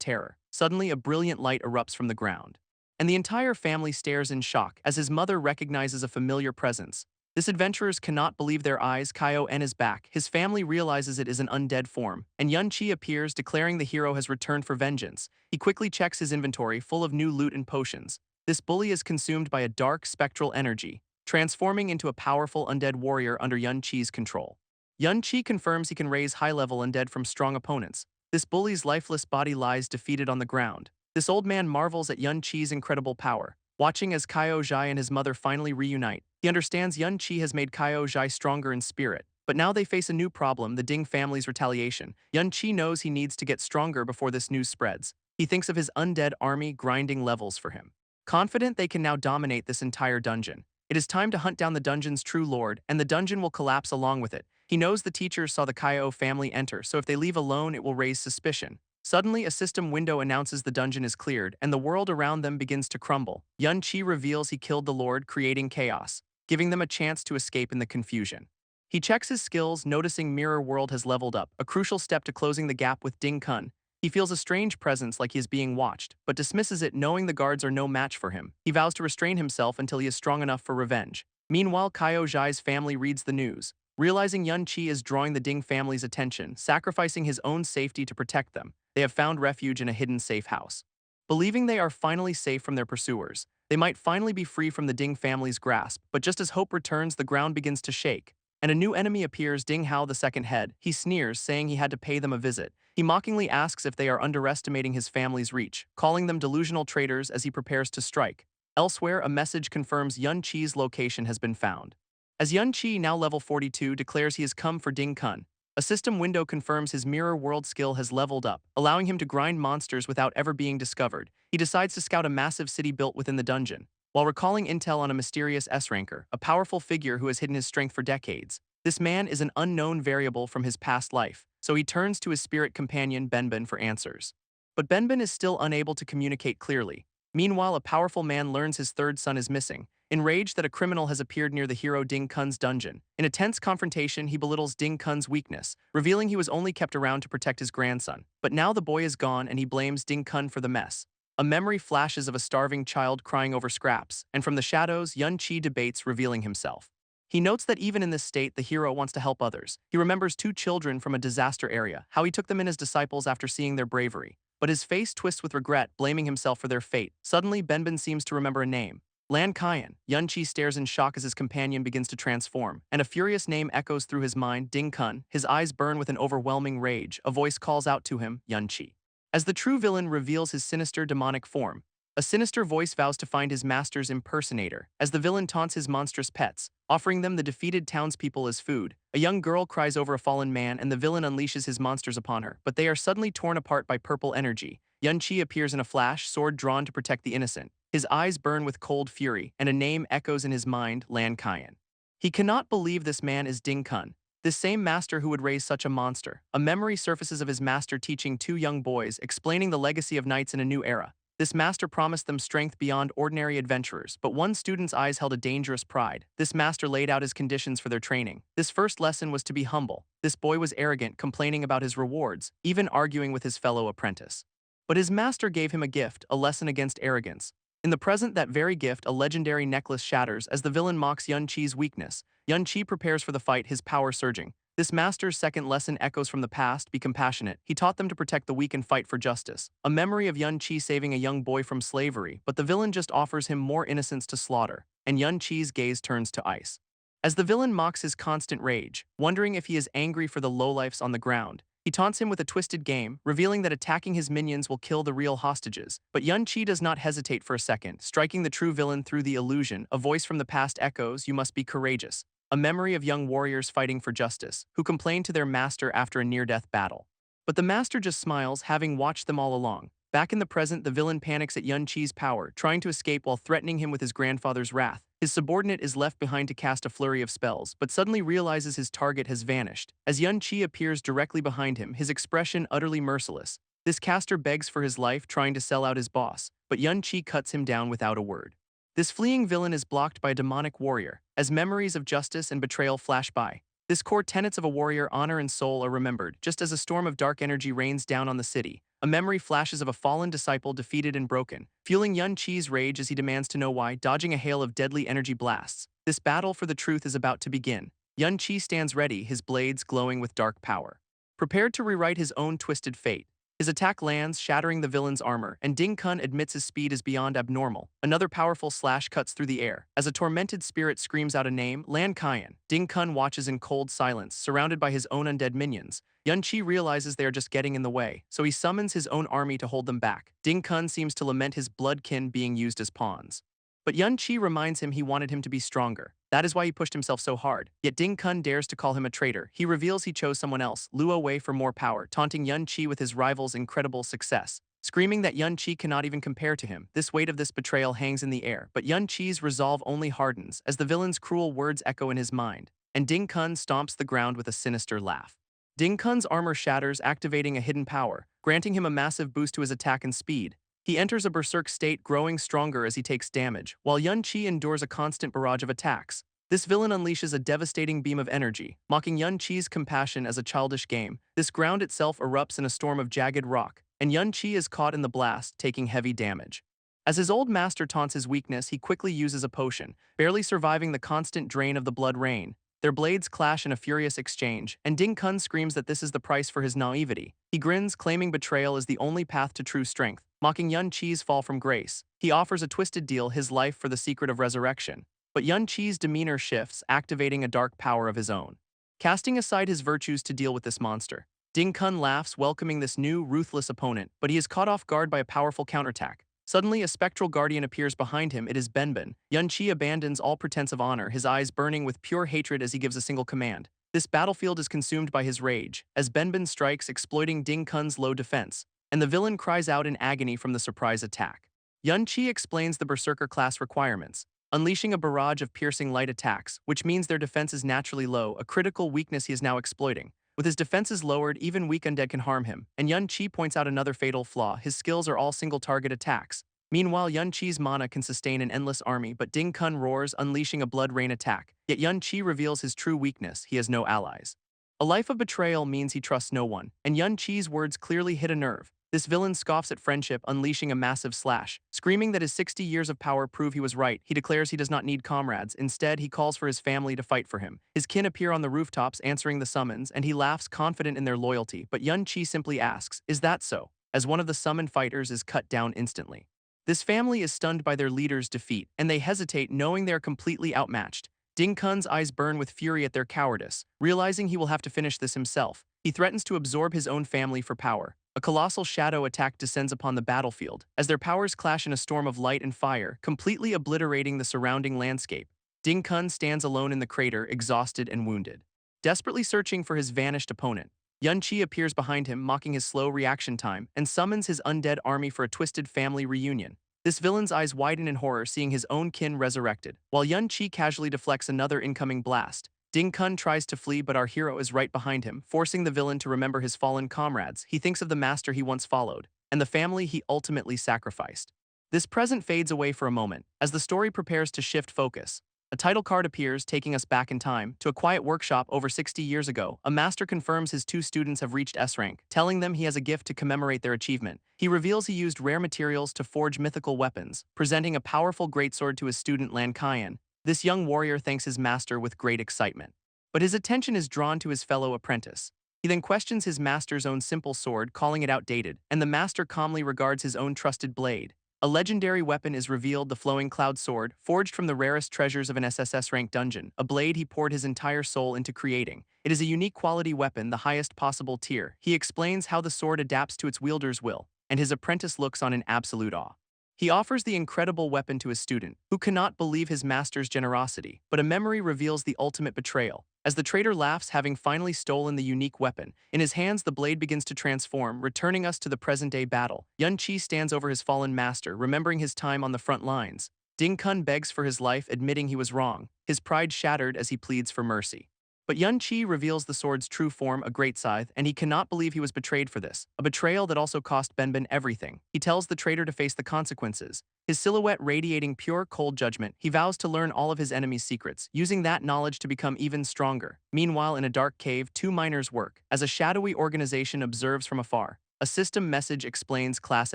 terror. Suddenly, a brilliant light erupts from the ground, and the entire family stares in shock as his mother recognizes a familiar presence. This adventurers cannot believe their eyes. Kyo is back. His family realizes it is an undead form, and Yun-Chi appears, declaring the hero has returned for vengeance. He quickly checks his inventory, full of new loot and potions. This bully is consumed by a dark, spectral energy, transforming into a powerful undead warrior under Yun-Chi's control. Yun-Chi confirms he can raise high-level undead from strong opponents. This bully's lifeless body lies defeated on the ground. This old man marvels at Yun-Chi's incredible power. Watching as Kyo and his mother finally reunite, he understands Yun-Chi has made Kyo stronger in spirit. But now they face a new problem, the Ding family's retaliation. Yun-Chi knows he needs to get stronger before this news spreads. He thinks of his undead army grinding levels for him. Confident they can now dominate this entire dungeon, it is time to hunt down the dungeon's true lord, and the dungeon will collapse along with it. He knows the teachers saw the Kyo family enter, so if they leave alone, it will raise suspicion. Suddenly, a system window announces the dungeon is cleared, and the world around them begins to crumble. Yun-Chi reveals he killed the lord, creating chaos, giving them a chance to escape in the confusion. He checks his skills, noticing Mirror World has leveled up, a crucial step to closing the gap with Ding Kun. He feels a strange presence, like he is being watched, but dismisses it, knowing the guards are no match for him. He vows to restrain himself until he is strong enough for revenge. Meanwhile, Kyo's family reads the news, realizing Yun-Chi is drawing the Ding family's attention, sacrificing his own safety to protect them. They have found refuge in a hidden safe house. Believing they are finally safe from their pursuers, they might finally be free from the Ding family's grasp, but just as hope returns, the ground begins to shake, and a new enemy appears, Ding Hao the second head. He sneers, saying he had to pay them a visit. He mockingly asks if they are underestimating his family's reach, calling them delusional traitors as he prepares to strike. Elsewhere, a message confirms Yun-Chi's location has been found. As Yun-Chi, now level 42, declares he has come for Ding Kun, a system window confirms his Mirror World skill has leveled up, allowing him to grind monsters without ever being discovered. He decides to scout a massive city built within the dungeon, while recalling intel on a mysterious S-ranker, a powerful figure who has hidden his strength for decades. This man is an unknown variable from his past life, so he turns to his spirit companion Benben for answers. But Benben is still unable to communicate clearly. Meanwhile, a powerful man learns his third son is missing, enraged that a criminal has appeared near the hero Ding Kun's dungeon. In a tense confrontation, he belittles Ding Kun's weakness, revealing he was only kept around to protect his grandson. But now the boy is gone, and he blames Ding Kun for the mess. A memory flashes of a starving child crying over scraps, and from the shadows, Yun-Chi debates, revealing himself. He notes that even in this state, the hero wants to help others. He remembers 2 children from a disaster area, how he took them in as disciples after seeing their bravery. But his face twists with regret, blaming himself for their fate. Suddenly, Benben seems to remember a name. Lan Kaian. Yun-Chi stares in shock as his companion begins to transform, and a furious name echoes through his mind, Ding Kun. His eyes burn with an overwhelming rage. A voice calls out to him, Yun-Chi. As the true villain reveals his sinister demonic form, a sinister voice vows to find his master's impersonator, as the villain taunts his monstrous pets, offering them the defeated townspeople as food. A young girl cries over a fallen man, and the villain unleashes his monsters upon her, but they are suddenly torn apart by purple energy. Yun Qi appears in a flash, sword drawn to protect the innocent. His eyes burn with cold fury, and a name echoes in his mind, Lan Kaiyan. He cannot believe this man is Ding Kun, this same master who would raise such a monster. A memory surfaces of his master teaching two young boys, explaining the legacy of knights in a new era. This master promised them strength beyond ordinary adventurers, but one student's eyes held a dangerous pride. This master laid out his conditions for their training. This first lesson was to be humble. This boy was arrogant, complaining about his rewards, even arguing with his fellow apprentice. But his master gave him a gift, a lesson against arrogance. In the present, that very gift, a legendary necklace, shatters as the villain mocks Yun Qi's weakness. Yun Qi prepares for the fight, his power surging. This master's second lesson echoes from the past: be compassionate. He taught them to protect the weak and fight for justice. A memory of Yun Qi saving a young boy from slavery, but the villain just offers him more innocents to slaughter, and Yun Qi's gaze turns to ice. As the villain mocks his constant rage, wondering if he is angry for the lowlifes on the ground, he taunts him with a twisted game, revealing that attacking his minions will kill the real hostages. But Yun Qi does not hesitate for a second, striking the true villain through the illusion. A voice from the past echoes, "You must be courageous." A memory of young warriors fighting for justice, who complain to their master after a near-death battle. But the master just smiles, having watched them all along. Back in the present, the villain panics at Yun Qi's power, trying to escape while threatening him with his grandfather's wrath. His subordinate is left behind to cast a flurry of spells, but suddenly realizes his target has vanished. As Yun Qi appears directly behind him, his expression utterly merciless. This caster begs for his life, trying to sell out his boss, but Yun Qi cuts him down without a word. This fleeing villain is blocked by a demonic warrior, as memories of justice and betrayal flash by. This core tenets of a warrior, honor and soul, are remembered, just as a storm of dark energy rains down on the city. A memory flashes of a fallen disciple defeated and broken, fueling Yun Qi's rage as he demands to know why, dodging a hail of deadly energy blasts. This battle for the truth is about to begin. Yun Qi stands ready, his blades glowing with dark power. Prepared to rewrite his own twisted fate. His attack lands, shattering the villain's armor, and Ding Kun admits his speed is beyond abnormal. Another powerful slash cuts through the air. As a tormented spirit screams out a name, Lan Kaiyan, Ding Kun watches in cold silence, surrounded by his own undead minions. Yun Qi realizes they are just getting in the way, so he summons his own army to hold them back. Ding Kun seems to lament his bloodkin being used as pawns. But Yun Qi reminds him he wanted him to be stronger. That is why he pushed himself so hard. Yet Ding Kun dares to call him a traitor. He reveals he chose someone else, Luo Wei, for more power, taunting Yun Qi with his rival's incredible success. Screaming that Yun Qi cannot even compare to him, this weight of this betrayal hangs in the air, but Yun Qi's resolve only hardens as the villain's cruel words echo in his mind, and Ding Kun stomps the ground with a sinister laugh. Ding Kun's armor shatters, activating a hidden power, granting him a massive boost to his attack and speed. He enters a berserk state, growing stronger as he takes damage, while Yun Qi endures a constant barrage of attacks. This villain unleashes a devastating beam of energy, mocking Yun Qi's compassion as a childish game. This ground itself erupts in a storm of jagged rock, and Yun Qi is caught in the blast, taking heavy damage. As his old master taunts his weakness, he quickly uses a potion, barely surviving the constant drain of the blood rain. Their blades clash in a furious exchange, and Ding Kun screams that this is the price for his naivety. He grins, claiming betrayal is the only path to true strength, mocking Yun Qi's fall from grace. He offers a twisted deal, his life for the secret of resurrection. But Yun Qi's demeanor shifts, activating a dark power of his own. Casting aside his virtues to deal with this monster, Ding Kun laughs, welcoming this new, ruthless opponent, but he is caught off guard by a powerful counterattack. Suddenly, a spectral guardian appears behind him. It is Benben. Yun Qi abandons all pretense of honor, his eyes burning with pure hatred as he gives a single command. This battlefield is consumed by his rage, as Benben strikes, exploiting Ding Kun's low defense, and the villain cries out in agony from the surprise attack. Yun Qi explains the Berserker class requirements, unleashing a barrage of piercing light attacks, which means their defense is naturally low, a critical weakness he is now exploiting. With his defenses lowered, even weak undead can harm him, and Yun Qi points out another fatal flaw: his skills are all single-target attacks. Meanwhile, Yun Qi's mana can sustain an endless army, but Ding Kun roars, unleashing a blood rain attack. Yet Yun Qi reveals his true weakness: he has no allies. A life of betrayal means he trusts no one, and Yun Qi's words clearly hit a nerve. This villain scoffs at friendship, unleashing a massive slash. Screaming that his 60 years of power prove he was right, he declares he does not need comrades. Instead, he calls for his family to fight for him. His kin appear on the rooftops, answering the summons, and he laughs, confident in their loyalty. But Yun Qi simply asks, "Is that so?" as one of the summoned fighters is cut down instantly. This family is stunned by their leader's defeat, and they hesitate, knowing they are completely outmatched. Ding Kun's eyes burn with fury at their cowardice. Realizing he will have to finish this himself, he threatens to absorb his own family for power. A colossal shadow attack descends upon the battlefield, as their powers clash in a storm of light and fire, completely obliterating the surrounding landscape. Ding Kun stands alone in the crater, exhausted and wounded. Desperately searching for his vanished opponent, Yun Chi appears behind him, mocking his slow reaction time, and summons his undead army for a twisted family reunion. This villain's eyes widen in horror, seeing his own kin resurrected, while Yun Chi casually deflects another incoming blast. Ding Kun tries to flee, but our hero is right behind him, forcing the villain to remember his fallen comrades. He thinks of the master he once followed, and the family he ultimately sacrificed. This present fades away for a moment, as the story prepares to shift focus. A title card appears, taking us back in time, to a quiet workshop over 60 years ago. A master confirms his two students have reached S rank, telling them he has a gift to commemorate their achievement. He reveals he used rare materials to forge mythical weapons, presenting a powerful greatsword to his student Lan Kaiyan. This young warrior thanks his master with great excitement. But his attention is drawn to his fellow apprentice. He then questions his master's own simple sword, calling it outdated, and the master calmly regards his own trusted blade. A legendary weapon is revealed, the flowing cloud sword, forged from the rarest treasures of an SSS-rank dungeon, a blade he poured his entire soul into creating. It is a unique quality weapon, the highest possible tier. He explains how the sword adapts to its wielder's will, and his apprentice looks on in absolute awe. He offers the incredible weapon to his student, who cannot believe his master's generosity, but a memory reveals the ultimate betrayal. As the traitor laughs, having finally stolen the unique weapon, in his hands the blade begins to transform, returning us to the present-day battle. Yun Chi stands over his fallen master, remembering his time on the front lines. Ding Kun begs for his life, admitting he was wrong, his pride shattered as he pleads for mercy. But Yun Chi reveals the sword's true form, a great scythe, and he cannot believe he was betrayed for this, a betrayal that also cost Benben everything. He tells the traitor to face the consequences. His silhouette radiating pure, cold judgment, he vows to learn all of his enemy's secrets, using that knowledge to become even stronger. Meanwhile, in a dark cave, two miners work, as a shadowy organization observes from afar. A system message explains class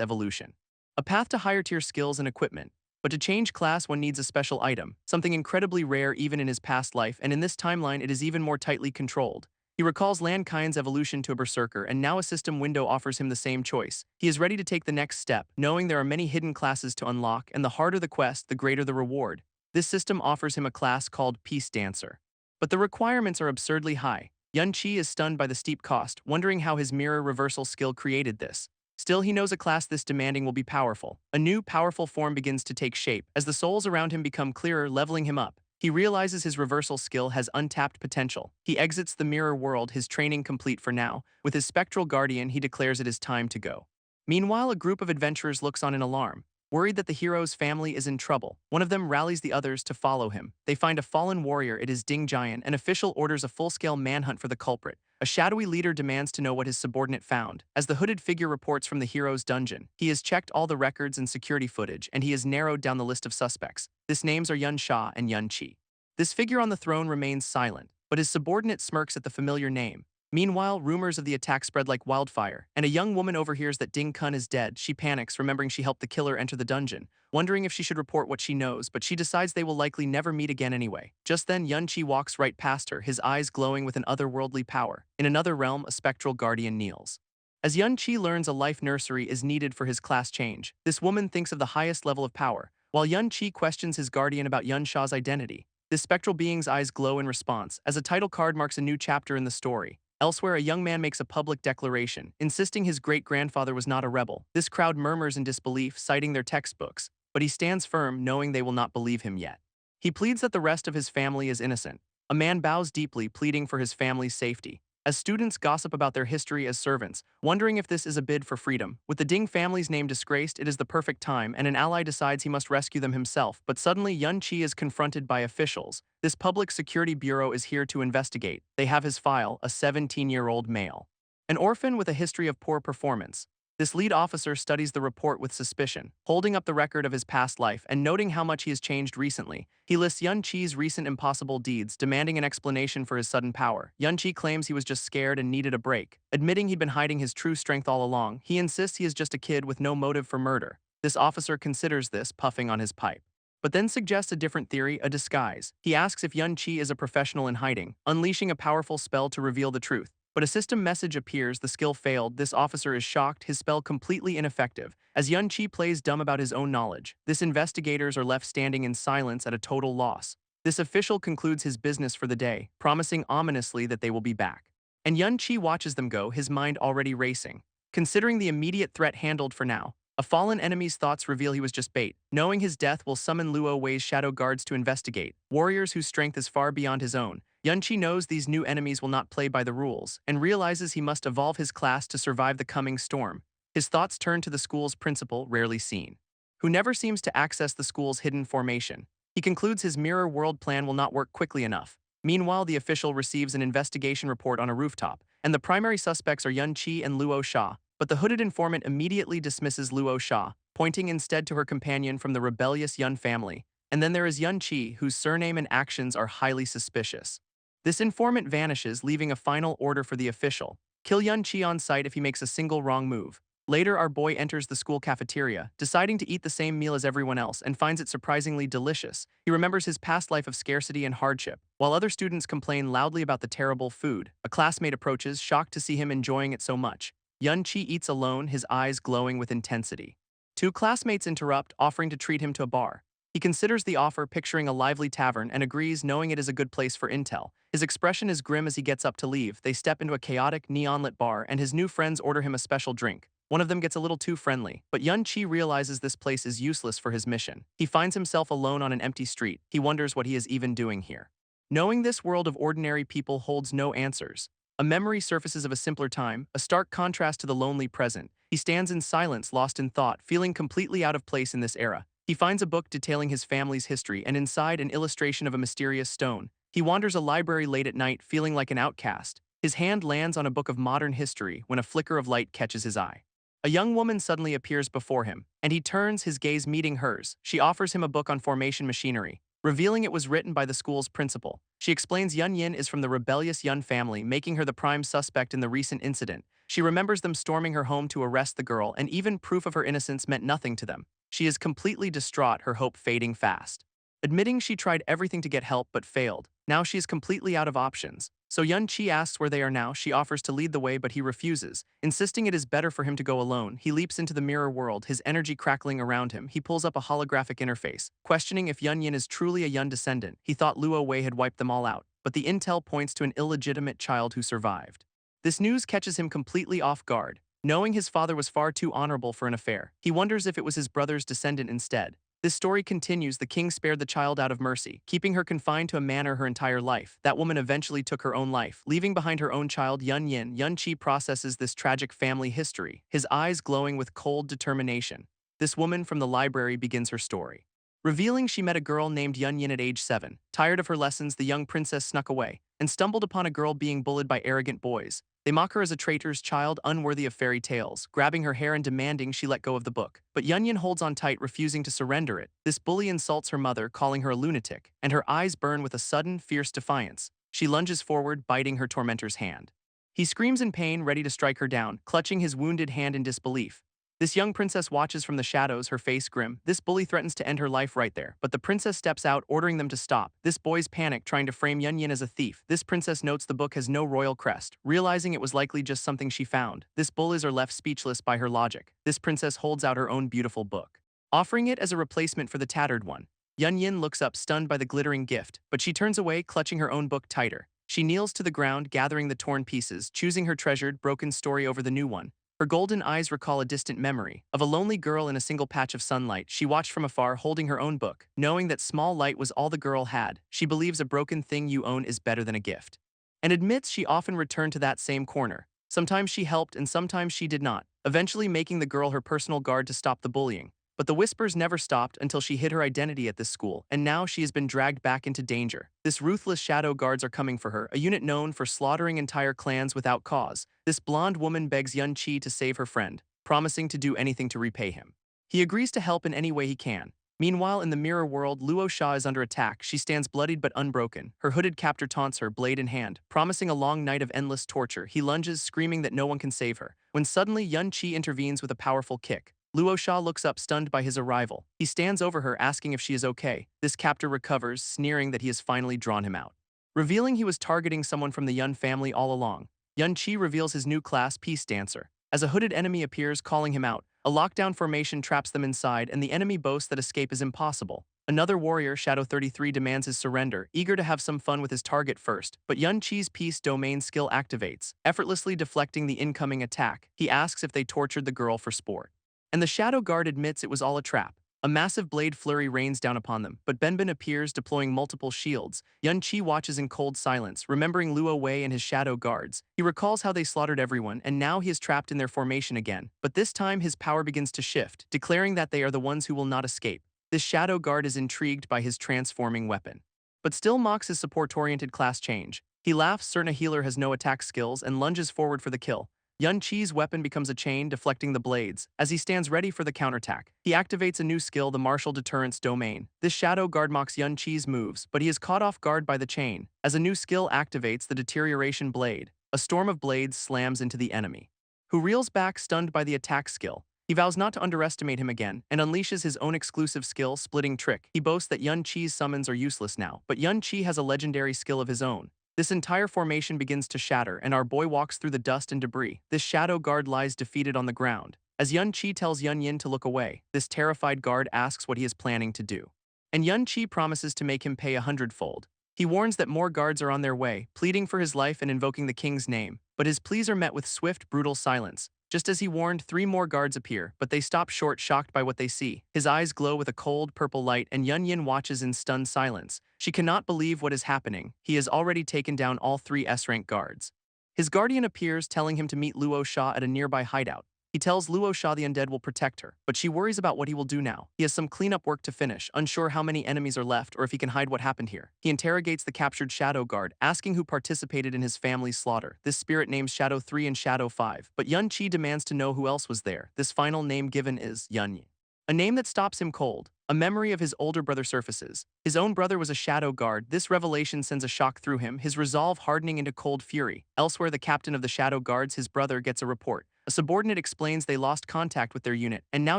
evolution. A path to higher-tier skills and equipment. But to change class, one needs a special item, something incredibly rare even in his past life, and in this timeline it is even more tightly controlled. He recalls Lan Kaiyan's evolution to a berserker, and now a system window offers him the same choice. He is ready to take the next step, knowing there are many hidden classes to unlock, and the harder the quest, the greater the reward. This system offers him a class called Peace Dancer. But the requirements are absurdly high. Yun Chi is stunned by the steep cost, wondering how his mirror reversal skill created this. Still, he knows a class this demanding will be powerful. A new, powerful form begins to take shape as the souls around him become clearer, leveling him up. He realizes his reversal skill has untapped potential. He exits the mirror world, his training complete for now. With his spectral guardian, he declares it is time to go. Meanwhile, a group of adventurers looks on in alarm. Worried that the hero's family is in trouble, one of them rallies the others to follow him. They find a fallen warrior, it is Ding Giant. An official orders a full-scale manhunt for the culprit. A shadowy leader demands to know what his subordinate found. As the hooded figure reports from the hero's dungeon, he has checked all the records and security footage, and he has narrowed down the list of suspects. His names are Yun Sha and Yun Chi. This figure on the throne remains silent, but his subordinate smirks at the familiar name. Meanwhile, rumors of the attack spread like wildfire, and a young woman overhears that Ding Kun is dead. She panics, remembering she helped the killer enter the dungeon, wondering if she should report what she knows, but she decides they will likely never meet again anyway. Just then, Yun Chi walks right past her, his eyes glowing with an otherworldly power. In another realm, a spectral guardian kneels. As Yun Chi learns a life nursery is needed for his class change, this woman thinks of the highest level of power, while Yun Chi questions his guardian about Yun Sha's identity. This spectral being's eyes glow in response, as a title card marks a new chapter in the story. Elsewhere, a young man makes a public declaration, insisting his great-grandfather was not a rebel. This crowd murmurs in disbelief, citing their textbooks, but he stands firm, knowing they will not believe him yet. He pleads that the rest of his family is innocent. A man bows deeply, pleading for his family's safety. As students gossip about their history as servants, wondering if this is a bid for freedom. With the Ding family's name disgraced, it is the perfect time, and an ally decides he must rescue them himself. But suddenly, Yun Chi is confronted by officials. This public security bureau is here to investigate. They have his file, a 17-year-old male. An orphan with a history of poor performance. This lead officer studies the report with suspicion, holding up the record of his past life and noting how much he has changed recently. He lists Yun Chi's recent impossible deeds, demanding an explanation for his sudden power. Yun Chi claims he was just scared and needed a break, admitting he'd been hiding his true strength all along. He insists he is just a kid with no motive for murder. This officer considers this, puffing on his pipe, but then suggests a different theory, a disguise. He asks if Yun Chi is a professional in hiding, unleashing a powerful spell to reveal the truth. But a system message appears, the skill failed. This officer is shocked, his spell completely ineffective. As Yun Chi plays dumb about his own knowledge, this investigators are left standing in silence at a total loss. This official concludes his business for the day, promising ominously that they will be back. And Yun Chi watches them go, his mind already racing. Considering the immediate threat handled for now, a fallen enemy's thoughts reveal he was just bait. Knowing his death will summon Luo Wei's shadow guards to investigate, warriors whose strength is far beyond his own. Yunchi knows these new enemies will not play by the rules and realizes he must evolve his class to survive the coming storm. His thoughts turn to the school's principal, rarely seen, who never seems to access the school's hidden formation. He concludes his mirror world plan will not work quickly enough. Meanwhile, the official receives an investigation report on a rooftop, and the primary suspects are Yun Chi and Luo Sha, but the hooded informant immediately dismisses Luo Sha, pointing instead to her companion from the rebellious Yun family. And then there is Yun Chi, whose surname and actions are highly suspicious. This informant vanishes, leaving a final order for the official: kill Yun Chi on sight if he makes a single wrong move. Later, our boy enters the school cafeteria, deciding to eat the same meal as everyone else and finds it surprisingly delicious. He remembers his past life of scarcity and hardship. While other students complain loudly about the terrible food, a classmate approaches, shocked to see him enjoying it so much. Yun Chi eats alone, his eyes glowing with intensity. Two classmates interrupt, offering to treat him to a bar. He considers the offer, picturing a lively tavern, and agrees, knowing it is a good place for intel. His expression is grim as he gets up to leave. They step into a chaotic, neon-lit bar, and his new friends order him a special drink. One of them gets a little too friendly, but Yun Chi realizes this place is useless for his mission. He finds himself alone on an empty street. He wonders what he is even doing here. Knowing this world of ordinary people holds no answers, a memory surfaces of a simpler time, a stark contrast to the lonely present. He stands in silence, lost in thought, feeling completely out of place in this era. He finds a book detailing his family's history, and inside, an illustration of a mysterious stone. He wanders a library late at night, feeling like an outcast. His hand lands on a book of modern history when a flicker of light catches his eye. A young woman suddenly appears before him, and he turns, his gaze meeting hers. She offers him a book on formation machinery, revealing it was written by the school's principal. She explains Yun Yin is from the rebellious Yun family, making her the prime suspect in the recent incident. She remembers them storming her home to arrest the girl, and even proof of her innocence meant nothing to them. She is completely distraught, her hope fading fast. Admitting she tried everything to get help but failed, now she is completely out of options. So Yun Chi asks where they are now. She offers to lead the way, but he refuses, insisting it is better for him to go alone. He leaps into the mirror world, his energy crackling around him. He pulls up a holographic interface, questioning if Yun Yin is truly a Yun descendant. He thought Luo Wei had wiped them all out, but the intel points to an illegitimate child who survived. This news catches him completely off guard. Knowing his father was far too honorable for an affair, he wonders if it was his brother's descendant instead. This story continues. The king spared the child out of mercy, keeping her confined to a manor her entire life. That woman eventually took her own life, leaving behind her own child, Yun Yin. Yun Chi processes this tragic family history, his eyes glowing with cold determination. This woman from the library begins her story, revealing she met a girl named Yun Yin at age 7. Tired of her lessons, the young princess snuck away and stumbled upon a girl being bullied by arrogant boys. They mock her as a traitor's child, unworthy of fairy tales, grabbing her hair and demanding she let go of the book. But Yun Yin holds on tight, refusing to surrender it. This bully insults her mother, calling her a lunatic, and her eyes burn with a sudden, fierce defiance. She lunges forward, biting her tormentor's hand. He screams in pain, ready to strike her down, clutching his wounded hand in disbelief. This young princess watches from the shadows, her face grim. This bully threatens to end her life right there, but the princess steps out, ordering them to stop. This boys panic, trying to frame Yun Yin as a thief. This princess notes the book has no royal crest, realizing it was likely just something she found. This bullies are left speechless by her logic. This princess holds out her own beautiful book, offering it as a replacement for the tattered one. Yun Yin looks up, stunned by the glittering gift, but she turns away, clutching her own book tighter. She kneels to the ground, gathering the torn pieces, choosing her treasured, broken story over the new one. Her golden eyes recall a distant memory of a lonely girl in a single patch of sunlight. She watched from afar, holding her own book, knowing that small light was all the girl had. She believes a broken thing you own is better than a gift, and admits she often returned to that same corner. Sometimes she helped and sometimes she did not, eventually making the girl her personal guard to stop the bullying. But the whispers never stopped until she hid her identity at this school, and now she has been dragged back into danger. This ruthless shadow guards are coming for her, a unit known for slaughtering entire clans without cause. This blonde woman begs Yun Chi to save her friend, promising to do anything to repay him. He agrees to help in any way he can. Meanwhile, in the mirror world, Luo Sha is under attack. She stands bloodied but unbroken. Her hooded captor taunts her, blade in hand, promising a long night of endless torture. He lunges, screaming that no one can save her, when suddenly Yun Chi intervenes with a powerful kick. Luo Sha looks up, stunned by his arrival. He stands over her, asking if she is okay. This captor recovers, sneering that he has finally drawn him out, revealing he was targeting someone from the Yun family all along. Yun Chi reveals his new class, Peace Dancer, as a hooded enemy appears, calling him out. A lockdown formation traps them inside, and the enemy boasts that escape is impossible. Another warrior, Shadow 33, demands his surrender, eager to have some fun with his target first. But Yun Chi's peace domain skill activates, effortlessly deflecting the incoming attack. He asks if they tortured the girl for sport, and the Shadow Guard admits it was all a trap. A massive blade flurry rains down upon them, but Benbin appears deploying multiple shields. Yun Qi watches in cold silence, remembering Luo Wei and his shadow guards. He recalls how they slaughtered everyone, and now he is trapped in their formation again. But this time his power begins to shift, declaring that they are the ones who will not escape. This shadow guard is intrigued by his transforming weapon, but still mocks his support-oriented class change. He laughs, certain a healer has no attack skills, and lunges forward for the kill. Yun Qi's weapon becomes a chain, deflecting the blades. As he stands ready for the counterattack, he activates a new skill, the Martial Deterrence Domain. This shadow guard mocks Yun Qi's moves, but he is caught off guard by the chain. As a new skill activates, the Deterioration Blade, a storm of blades slams into the enemy, who reels back stunned by the attack skill. He vows not to underestimate him again, and unleashes his own exclusive skill, Splitting Trick. He boasts that Yun Qi's summons are useless now, but Yun Qi has a legendary skill of his own. This entire formation begins to shatter, and our boy walks through the dust and debris. This shadow guard lies defeated on the ground. As Yun Qi tells Yun Yin to look away, this terrified guard asks what he is planning to do, and Yun Qi promises to make him pay 100-fold. He warns that more guards are on their way, pleading for his life and invoking the king's name, but his pleas are met with swift, brutal silence. Just as he warned, 3 more guards appear, but they stop short, shocked by what they see. His eyes glow with a cold, purple light, and Yun Yin watches in stunned silence. She cannot believe what is happening. He has already taken down all 3 S-rank guards. His guardian appears, telling him to meet Luo Sha at a nearby hideout. He tells Luo Sha the undead will protect her, but she worries about what he will do now. He has some cleanup work to finish, unsure how many enemies are left or if he can hide what happened here. He interrogates the captured Shadow Guard, asking who participated in his family's slaughter. This spirit names Shadow 3 and Shadow 5, but Yun Qi demands to know who else was there. This final name given is Yun Yi, a name that stops him cold. A memory of his older brother surfaces. His own brother was a shadow guard. This revelation sends a shock through him, his resolve hardening into cold fury. Elsewhere, the captain of the shadow guards, his brother, gets a report. A subordinate explains they lost contact with their unit, and now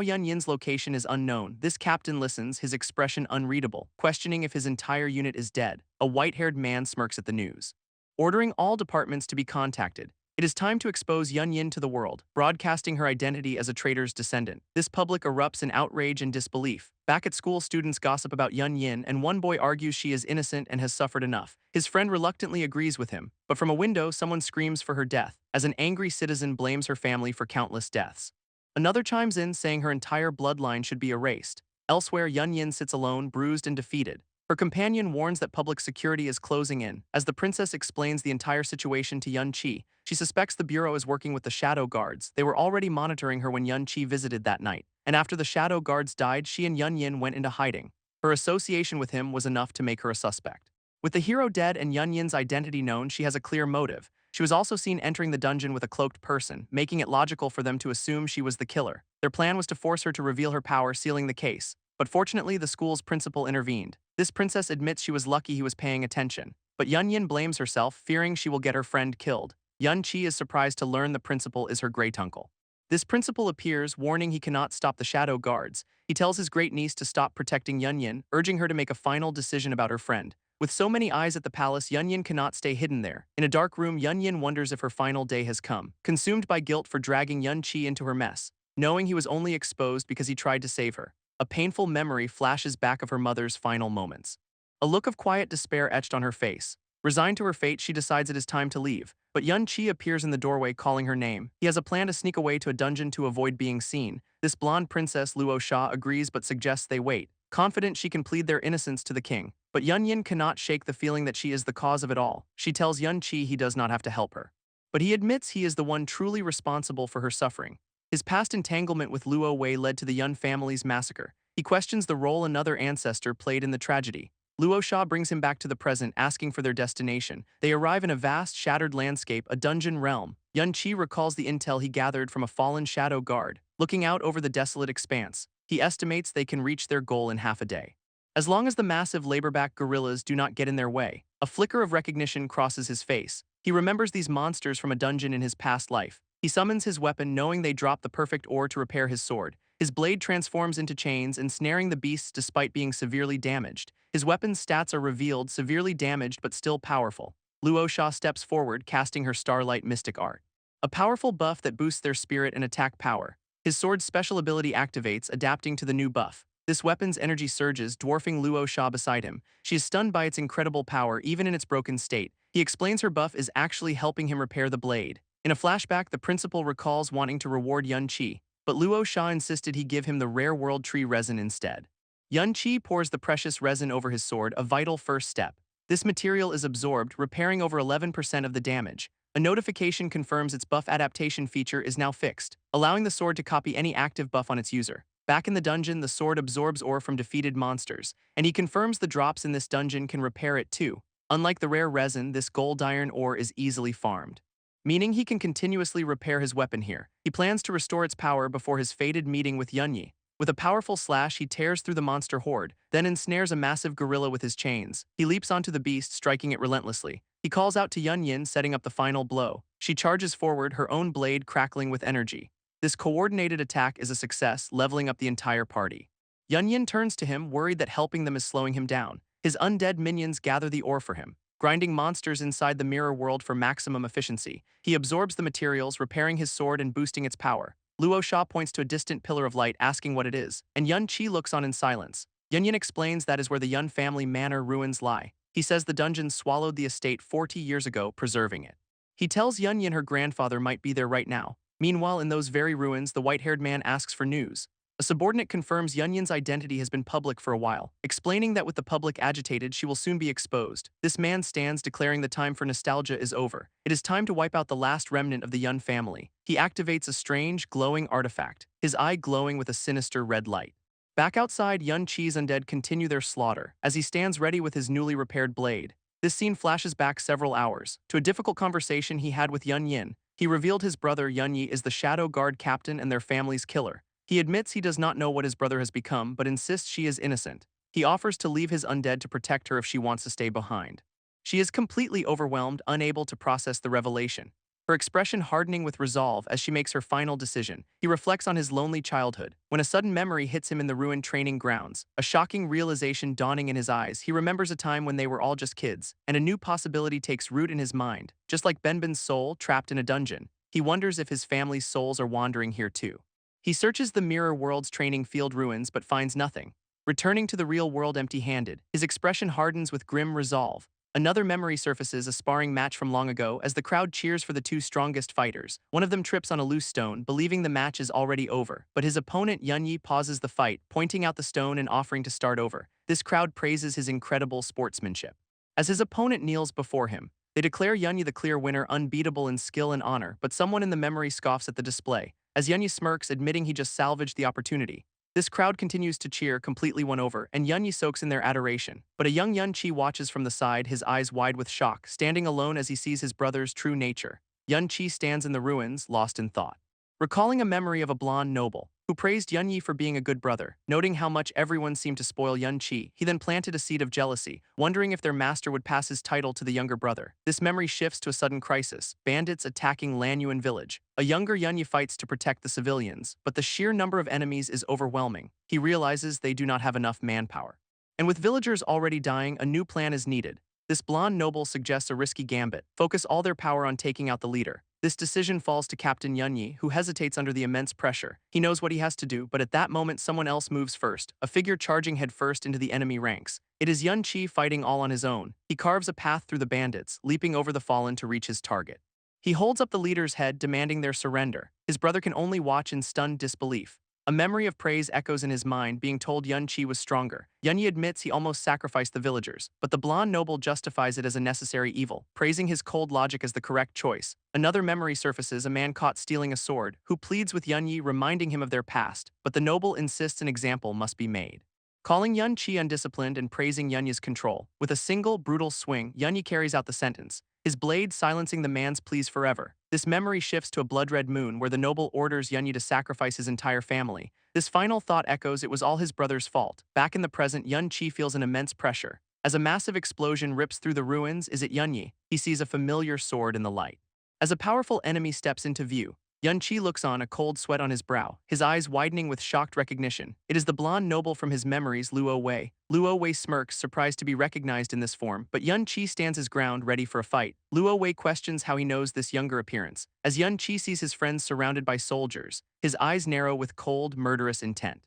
Yun Yin's location is unknown. This captain listens, his expression unreadable, questioning if his entire unit is dead. A white-haired man smirks at the news, ordering all departments to be contacted. It is time to expose Yun Yin to the world, broadcasting her identity as a traitor's descendant. This public erupts in outrage and disbelief. Back at school, students gossip about Yun Yin, and one boy argues she is innocent and has suffered enough. His friend reluctantly agrees with him, but from a window, someone screams for her death, as an angry citizen blames her family for countless deaths. Another chimes in, saying her entire bloodline should be erased. Elsewhere, Yun Yin sits alone, bruised and defeated. Her companion warns that public security is closing in. As the princess explains the entire situation to Yun Qi, she suspects the bureau is working with the shadow guards. They were already monitoring her when Yun Qi visited that night, and after the shadow guards died, she and Yun Yin went into hiding. Her association with him was enough to make her a suspect. With the hero dead and Yun Yin's identity known, she has a clear motive. She was also seen entering the dungeon with a cloaked person, making it logical for them to assume she was the killer. Their plan was to force her to reveal her power, sealing the case. But fortunately, the school's principal intervened. This princess admits she was lucky he was paying attention, but Yun Yin blames herself, fearing she will get her friend killed. Yun Qi is surprised to learn the principal is her great-uncle. This principal appears, warning he cannot stop the shadow guards. He tells his great-niece to stop protecting Yun Yin, urging her to make a final decision about her friend. With so many eyes at the palace, Yun Yin cannot stay hidden there. In a dark room, Yun Yin wonders if her final day has come, consumed by guilt for dragging Yun Qi into her mess, knowing he was only exposed because he tried to save her. A painful memory flashes back of her mother's final moments. A look of quiet despair etched on her face. Resigned to her fate, she decides it is time to leave. But Yun Qi appears in the doorway, calling her name. He has a plan to sneak away to a dungeon to avoid being seen. This blonde princess, Luo Sha, agrees but suggests they wait, confident she can plead their innocence to the king. But Yun Yin cannot shake the feeling that she is the cause of it all. She tells Yun Qi he does not have to help her, but he admits he is the one truly responsible for her suffering. His past entanglement with Luo Wei led to the Yun family's massacre. He questions the role another ancestor played in the tragedy. Luo Sha brings him back to the present, asking for their destination. They arrive in a vast, shattered landscape, a dungeon realm. Yun Qi recalls the intel he gathered from a fallen shadow guard. Looking out over the desolate expanse, he estimates they can reach their goal in half a day, as long as the massive laborback gorillas do not get in their way. A flicker of recognition crosses his face. He remembers these monsters from a dungeon in his past life. He summons his weapon, knowing they drop the perfect ore to repair his sword. His blade transforms into chains, ensnaring the beasts despite being severely damaged. His weapon's stats are revealed, severely damaged but still powerful. Luo Sha steps forward, casting her Starlight Mystic Art, a powerful buff that boosts their spirit and attack power. His sword's special ability activates, adapting to the new buff. This weapon's energy surges, dwarfing Luo Sha beside him. She is stunned by its incredible power, even in its broken state. He explains her buff is actually helping him repair the blade. In a flashback, the principal recalls wanting to reward Yun Qi, but Luo Sha insisted he give him the rare world tree resin instead. Yun Qi pours the precious resin over his sword, a vital first step. This material is absorbed, repairing over 11% of the damage. A notification confirms its buff adaptation feature is now fixed, allowing the sword to copy any active buff on its user. Back in the dungeon, the sword absorbs ore from defeated monsters, and he confirms the drops in this dungeon can repair it too. Unlike the rare resin, this gold iron ore is easily farmed, meaning he can continuously repair his weapon here. He plans to restore its power before his fated meeting with Yunyi. With a powerful slash, he tears through the monster horde, then ensnares a massive gorilla with his chains. He leaps onto the beast, striking it relentlessly. He calls out to Yunyin, setting up the final blow. She charges forward, her own blade crackling with energy. This coordinated attack is a success, leveling up the entire party. Yunyin turns to him, worried that helping them is slowing him down. His undead minions gather the ore for him, grinding monsters inside the mirror world for maximum efficiency. He absorbs the materials, repairing his sword and boosting its power. Luo Sha points to a distant pillar of light, asking what it is, and Yun Qi looks on in silence. Yunyin explains that is where the Yun family manor ruins lie. He says the dungeon swallowed the estate 40 years ago, preserving it. He tells Yunyin her grandfather might be there right now. Meanwhile, in those very ruins, the white-haired man asks for news. A subordinate confirms Yunyin's identity has been public for a while, explaining that with the public agitated, she will soon be exposed. This man stands, declaring the time for nostalgia is over. It is time to wipe out the last remnant of the Yun family. He activates a strange, glowing artifact, his eye glowing with a sinister red light. Back outside, Yun Qi's undead continue their slaughter, as he stands ready with his newly repaired blade. This scene flashes back several hours, to a difficult conversation he had with Yun Yin. He revealed his brother Yunyi is the Shadow Guard captain and their family's killer. He admits he does not know what his brother has become, but insists she is innocent. He offers to leave his undead to protect her if she wants to stay behind. She is completely overwhelmed, unable to process the revelation, her expression hardening with resolve as she makes her final decision. He reflects on his lonely childhood, when a sudden memory hits him in the ruined training grounds, a shocking realization dawning in his eyes. He remembers a time when they were all just kids, and a new possibility takes root in his mind. Just like Benben's soul trapped in a dungeon, he wonders if his family's souls are wandering here too. He searches the mirror world's training field ruins but finds nothing. Returning to the real world empty-handed, his expression hardens with grim resolve. Another memory surfaces, a sparring match from long ago, as the crowd cheers for the two strongest fighters. One of them trips on a loose stone, believing the match is already over, but his opponent Yunyi pauses the fight, pointing out the stone and offering to start over. This crowd praises his incredible sportsmanship. As his opponent kneels before him, they declare Yunyi the clear winner, unbeatable in skill and honor, but someone in the memory scoffs at the display, as Yunyi smirks, admitting he just salvaged the opportunity. This crowd continues to cheer, completely won over, and Yunyi soaks in their adoration. But a young Yun Qi watches from the side, his eyes wide with shock, standing alone as he sees his brother's true nature. Yun Qi stands in the ruins, lost in thought, recalling a memory of a blonde noble who praised Yunyi for being a good brother. Noting how much everyone seemed to spoil Yun Qi, he then planted a seed of jealousy, wondering if their master would pass his title to the younger brother. This memory shifts to a sudden crisis, bandits attacking Lanyuan village. A younger Yunyi fights to protect the civilians, but the sheer number of enemies is overwhelming. He realizes they do not have enough manpower. And with villagers already dying, a new plan is needed. This blonde noble suggests a risky gambit, focus all their power on taking out the leader. This decision falls to Captain Yunyi, who hesitates under the immense pressure. He knows what he has to do, but at that moment someone else moves first, a figure charging headfirst into the enemy ranks. It is Yun Qi fighting all on his own. He carves a path through the bandits, leaping over the fallen to reach his target. He holds up the leader's head, demanding their surrender. His brother can only watch in stunned disbelief. A memory of praise echoes in his mind, being told Yun Qi was stronger. Yunyi admits he almost sacrificed the villagers, but the blonde noble justifies it as a necessary evil, praising his cold logic as the correct choice. Another memory surfaces, a man caught stealing a sword, who pleads with Yunyi, reminding him of their past, but the noble insists an example must be made. Calling Yun Qi undisciplined and praising Yunyi's control, with a single, brutal swing, Yunyi carries out the sentence, his blade silencing the man's pleas forever. This memory shifts to a blood-red moon where the noble orders Yunyi to sacrifice his entire family. This final thought echoes, it was all his brother's fault. Back in the present, Yun Qi feels an immense pressure. As a massive explosion rips through the ruins, is it Yunyi? He sees a familiar sword in the light. As a powerful enemy steps into view, Yun Qi looks on, a cold sweat on his brow, his eyes widening with shocked recognition. It is the blonde noble from his memories, Luo Wei. Luo Wei smirks, surprised to be recognized in this form, but Yun Qi stands his ground, ready for a fight. Luo Wei questions how he knows this younger appearance. As Yun Qi sees his friends surrounded by soldiers, his eyes narrow with cold, murderous intent.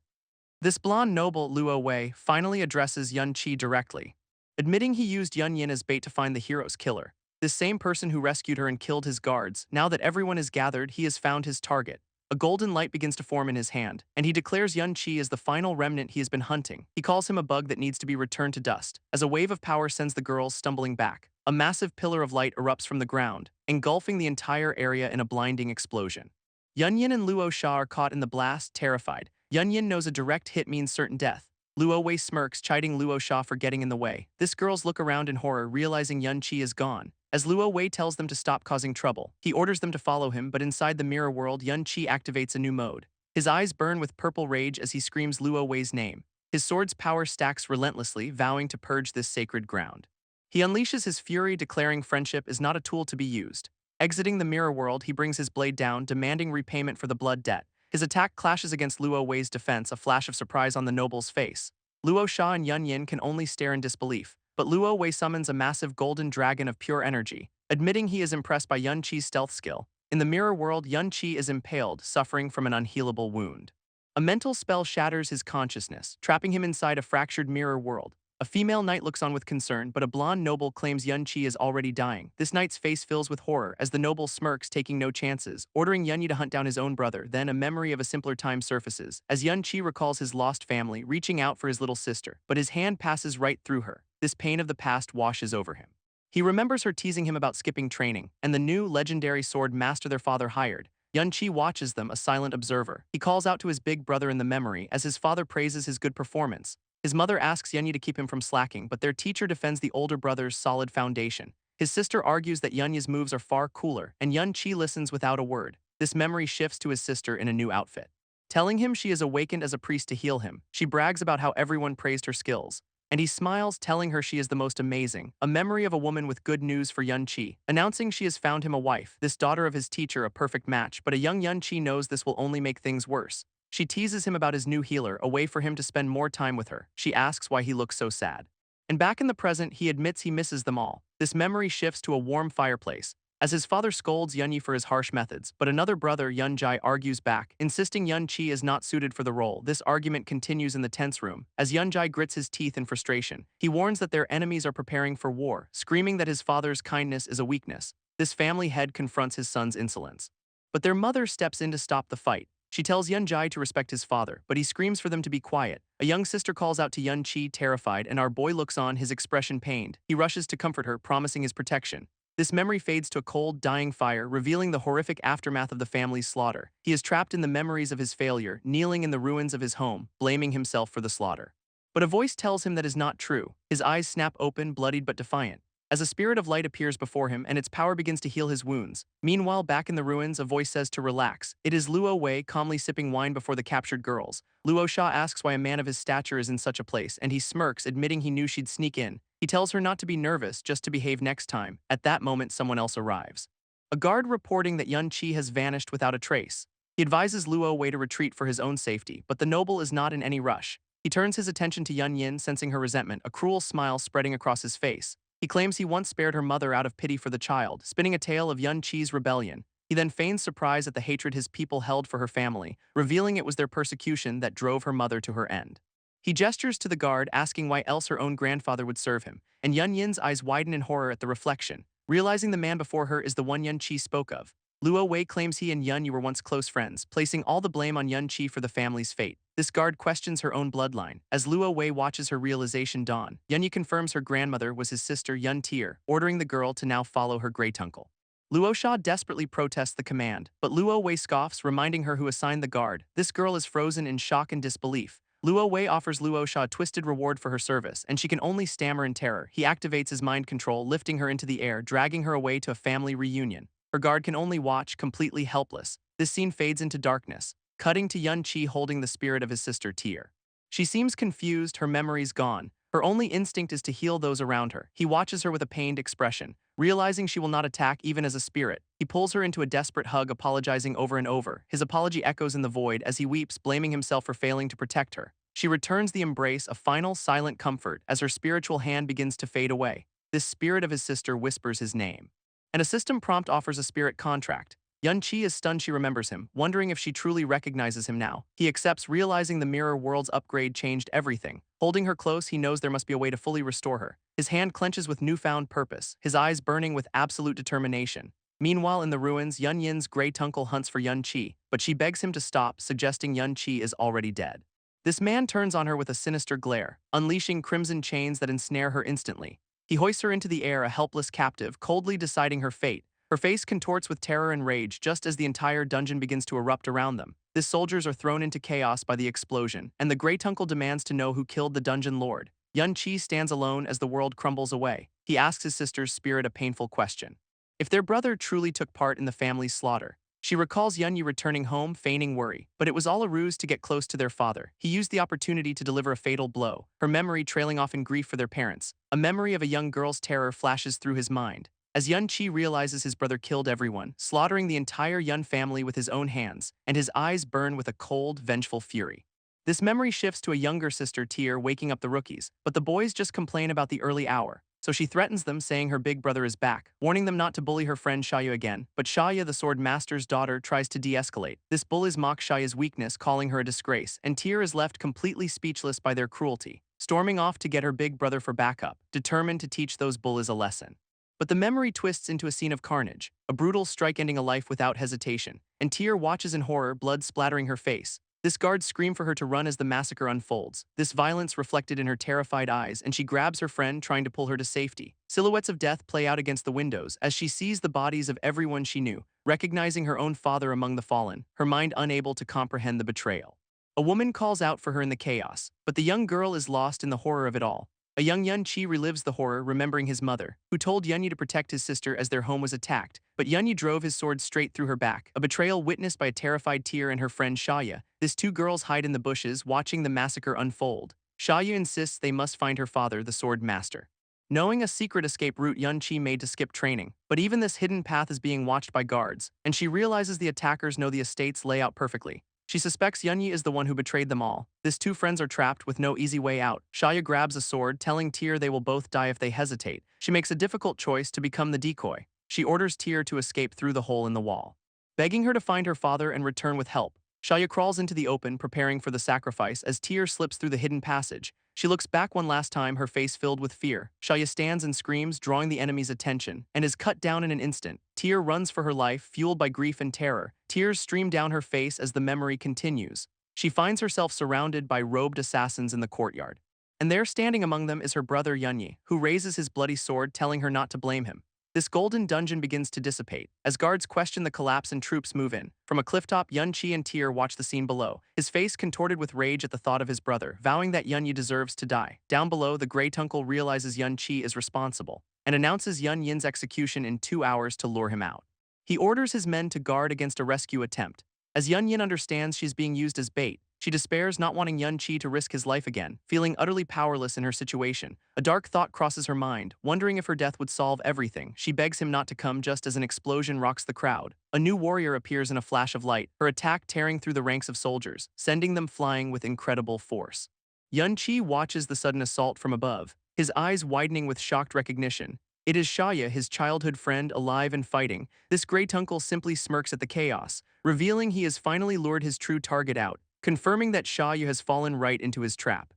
This blonde noble, Luo Wei, finally addresses Yun Qi directly, admitting he used Yun Yin as bait to find the hero's killer. This same person who rescued her and killed his guards. Now that everyone is gathered, he has found his target. A golden light begins to form in his hand, and he declares Yun Qi as the final remnant he has been hunting. He calls him a bug that needs to be returned to dust. As a wave of power sends the girls stumbling back, a massive pillar of light erupts from the ground, engulfing the entire area in a blinding explosion. Yun Yin and Luo Sha are caught in the blast, terrified. Yun Yin knows a direct hit means certain death. Luo Wei smirks, chiding Luo Sha for getting in the way. This girls look around in horror, realizing Yun Qi is gone. As Luo Wei tells them to stop causing trouble, he orders them to follow him, but inside the mirror world, Yun Qi activates a new mode. His eyes burn with purple rage as he screams Luo Wei's name. His sword's power stacks relentlessly, vowing to purge this sacred ground. He unleashes his fury, declaring friendship is not a tool to be used. Exiting the mirror world, he brings his blade down, demanding repayment for the blood debt. His attack clashes against Luo Wei's defense, a flash of surprise on the noble's face. Luo Sha and Yun Yin can only stare in disbelief, but Luo Wei summons a massive golden dragon of pure energy, admitting he is impressed by Yun Qi's stealth skill. In the mirror world, Yun Qi is impaled, suffering from an unhealable wound. A mental spell shatters his consciousness, trapping him inside a fractured mirror world. A female knight looks on with concern, but a blonde noble claims Yun Qi is already dying. This knight's face fills with horror as the noble smirks, taking no chances, ordering Yun Yi to hunt down his own brother. Then a memory of a simpler time surfaces, as Yun Qi recalls his lost family, reaching out for his little sister, but his hand passes right through her. This pain of the past washes over him. He remembers her teasing him about skipping training, and the new legendary sword master their father hired. Yun Qi watches them, a silent observer. He calls out to his big brother in the memory as his father praises his good performance. His mother asks Yun Yi to keep him from slacking, but their teacher defends the older brother's solid foundation. His sister argues that Yun Yi's moves are far cooler, and Yun Qi listens without a word. This memory shifts to his sister in a new outfit. Telling him she is awakened as a priest to heal him, she brags about how everyone praised her skills. And he smiles, telling her she is the most amazing, a memory of a woman with good news for Yun Qi, announcing she has found him a wife, this daughter of his teacher, a perfect match, but a young Yun Qi knows this will only make things worse. She teases him about his new healer, a way for him to spend more time with her. She asks why he looks so sad. And back in the present, he admits he misses them all. This memory shifts to a warm fireplace, as his father scolds Yun Yi for his harsh methods, but another brother, Yun Jai, argues back, insisting Yun Qi is not suited for the role. This argument continues in the tense room, as Yun Jai grits his teeth in frustration. He warns that their enemies are preparing for war, screaming that his father's kindness is a weakness. This family head confronts his son's insolence. But their mother steps in to stop the fight. She tells Yun Jai to respect his father, but he screams for them to be quiet. A young sister calls out to Yun Qi, terrified, and our boy looks on, his expression pained. He rushes to comfort her, promising his protection. This memory fades to a cold, dying fire, revealing the horrific aftermath of the family's slaughter. He is trapped in the memories of his failure, kneeling in the ruins of his home, blaming himself for the slaughter. But a voice tells him that is not true. His eyes snap open, bloodied but defiant, as a spirit of light appears before him and its power begins to heal his wounds. Meanwhile, back in the ruins, a voice says to relax. It is Luo Wei, calmly sipping wine before the captured girls. Luo Sha asks why a man of his stature is in such a place, and he smirks, admitting he knew she'd sneak in. He tells her not to be nervous, just to behave next time. At that moment, someone else arrives. A guard reporting that Yun Qi has vanished without a trace. He advises Luo Wei to retreat for his own safety, but the noble is not in any rush. He turns his attention to Yun Yin, sensing her resentment, a cruel smile spreading across his face. He claims he once spared her mother out of pity for the child, spinning a tale of Yun Qi's rebellion. He then feigns surprise at the hatred his people held for her family, revealing it was their persecution that drove her mother to her end. He gestures to the guard, asking why else her own grandfather would serve him, and Yun Yin's eyes widen in horror at the reflection, realizing the man before her is the one Yun Qi spoke of. Luo Wei claims he and Yun Yi were once close friends, placing all the blame on Yun Qi for the family's fate. This guard questions her own bloodline. As Luo Wei watches her realization dawn, Yun Yi confirms her grandmother was his sister Yun Tier, ordering the girl to now follow her great-uncle. Luo Sha desperately protests the command, but Luo Wei scoffs, reminding her who assigned the guard. This girl is frozen in shock and disbelief. Luo Wei offers Luo Sha a twisted reward for her service, and she can only stammer in terror. He activates his mind control, lifting her into the air, dragging her away to a family reunion. Her guard can only watch, completely helpless. This scene fades into darkness, cutting to Yun Qi holding the spirit of his sister Tier. She seems confused, her memories gone. Her only instinct is to heal those around her. He watches her with a pained expression. Realizing she will not attack even as a spirit, he pulls her into a desperate hug, apologizing over and over. His apology echoes in the void as he weeps, blaming himself for failing to protect her. She returns the embrace, a final silent comfort, as her spiritual hand begins to fade away. This spirit of his sister whispers his name. And a system prompt offers a spirit contract. Yun Qi is stunned she remembers him, wondering if she truly recognizes him now. He accepts, realizing the mirror world's upgrade changed everything. Holding her close, he knows there must be a way to fully restore her. His hand clenches with newfound purpose, his eyes burning with absolute determination. Meanwhile, in the ruins, Yun Yin's Grey Tuncle hunts for Yun Qi, but she begs him to stop, suggesting Yun Qi is already dead. This man turns on her with a sinister glare, unleashing crimson chains that ensnare her instantly. He hoists her into the air, a helpless captive, coldly deciding her fate. Her face contorts with terror and rage just as the entire dungeon begins to erupt around them. The soldiers are thrown into chaos by the explosion, and the Grey Tuncle demands to know who killed the dungeon lord. Yun Qi stands alone as the world crumbles away. He asks his sister's spirit a painful question. If their brother truly took part in the family's slaughter, she recalls Yunyi returning home, feigning worry, but it was all a ruse to get close to their father. He used the opportunity to deliver a fatal blow, her memory trailing off in grief for their parents. A memory of a young girl's terror flashes through his mind. As Yun Qi realizes his brother killed everyone, slaughtering the entire Yun family with his own hands, and his eyes burn with a cold, vengeful fury. This memory shifts to a younger sister, Tyr, waking up the rookies, but the boys just complain about the early hour. So she threatens them, saying her big brother is back, warning them not to bully her friend Xiaoyu again. But Xiaoyu, the sword master's daughter, tries to de-escalate. This bullies mock Xiaoyu's weakness, calling her a disgrace, and Tyr is left completely speechless by their cruelty, storming off to get her big brother for backup, determined to teach those bullies a lesson. But the memory twists into a scene of carnage, a brutal strike ending a life without hesitation, and Tyr watches in horror, blood splattering her face. This guards scream for her to run as the massacre unfolds, this violence reflected in her terrified eyes, and she grabs her friend, trying to pull her to safety. Silhouettes of death play out against the windows as she sees the bodies of everyone she knew, recognizing her own father among the fallen, her mind unable to comprehend the betrayal. A woman calls out for her in the chaos, but the young girl is lost in the horror of it all. A young Yun Qi relives the horror, remembering his mother, who told Yunyi to protect his sister as their home was attacked, but Yunyi drove his sword straight through her back, a betrayal witnessed by a terrified Tyr and her friend Xiaoyu. These two girls hide in the bushes, watching the massacre unfold. Xiaoyu insists they must find her father, the sword master. Knowing a secret escape route Yun Qi made to skip training, but even this hidden path is being watched by guards, and she realizes the attackers know the estate's layout perfectly. She suspects Yunyi is the one who betrayed them all. These two friends are trapped with no easy way out. Xiaoyu grabs a sword, telling Tyr they will both die if they hesitate. She makes a difficult choice to become the decoy. She orders Tyr to escape through the hole in the wall, begging her to find her father and return with help. Xiaoyu crawls into the open, preparing for the sacrifice as Tyr slips through the hidden passage. She looks back one last time, her face filled with fear. Xiaoyu stands and screams, drawing the enemy's attention, and is cut down in an instant. Tyr runs for her life, fueled by grief and terror. Tears stream down her face as the memory continues. She finds herself surrounded by robed assassins in the courtyard. And there, standing among them, is her brother Yunyi, who raises his bloody sword, telling her not to blame him. This golden dungeon begins to dissipate, as guards question the collapse and troops move in. From a clifftop, Yun Qi and Tyr watch the scene below, his face contorted with rage at the thought of his brother, vowing that Yunyi deserves to die. Down below, the Grey Tuncle realizes Yun Qi is responsible, and announces Yun Yin's execution in 2 hours to lure him out. He orders his men to guard against a rescue attempt. As Yun Yin understands she's being used as bait, she despairs, not wanting Yun Qi to risk his life again, feeling utterly powerless in her situation. A dark thought crosses her mind, wondering if her death would solve everything. She begs him not to come just as an explosion rocks the crowd. A new warrior appears in a flash of light, her attack tearing through the ranks of soldiers, sending them flying with incredible force. Yun Qi watches the sudden assault from above, his eyes widening with shocked recognition. It is Xiaoyu, his childhood friend, alive and fighting. This Grey Tuncle simply smirks at the chaos, revealing he has finally lured his true target out, confirming that Xiaoyu has fallen right into his trap.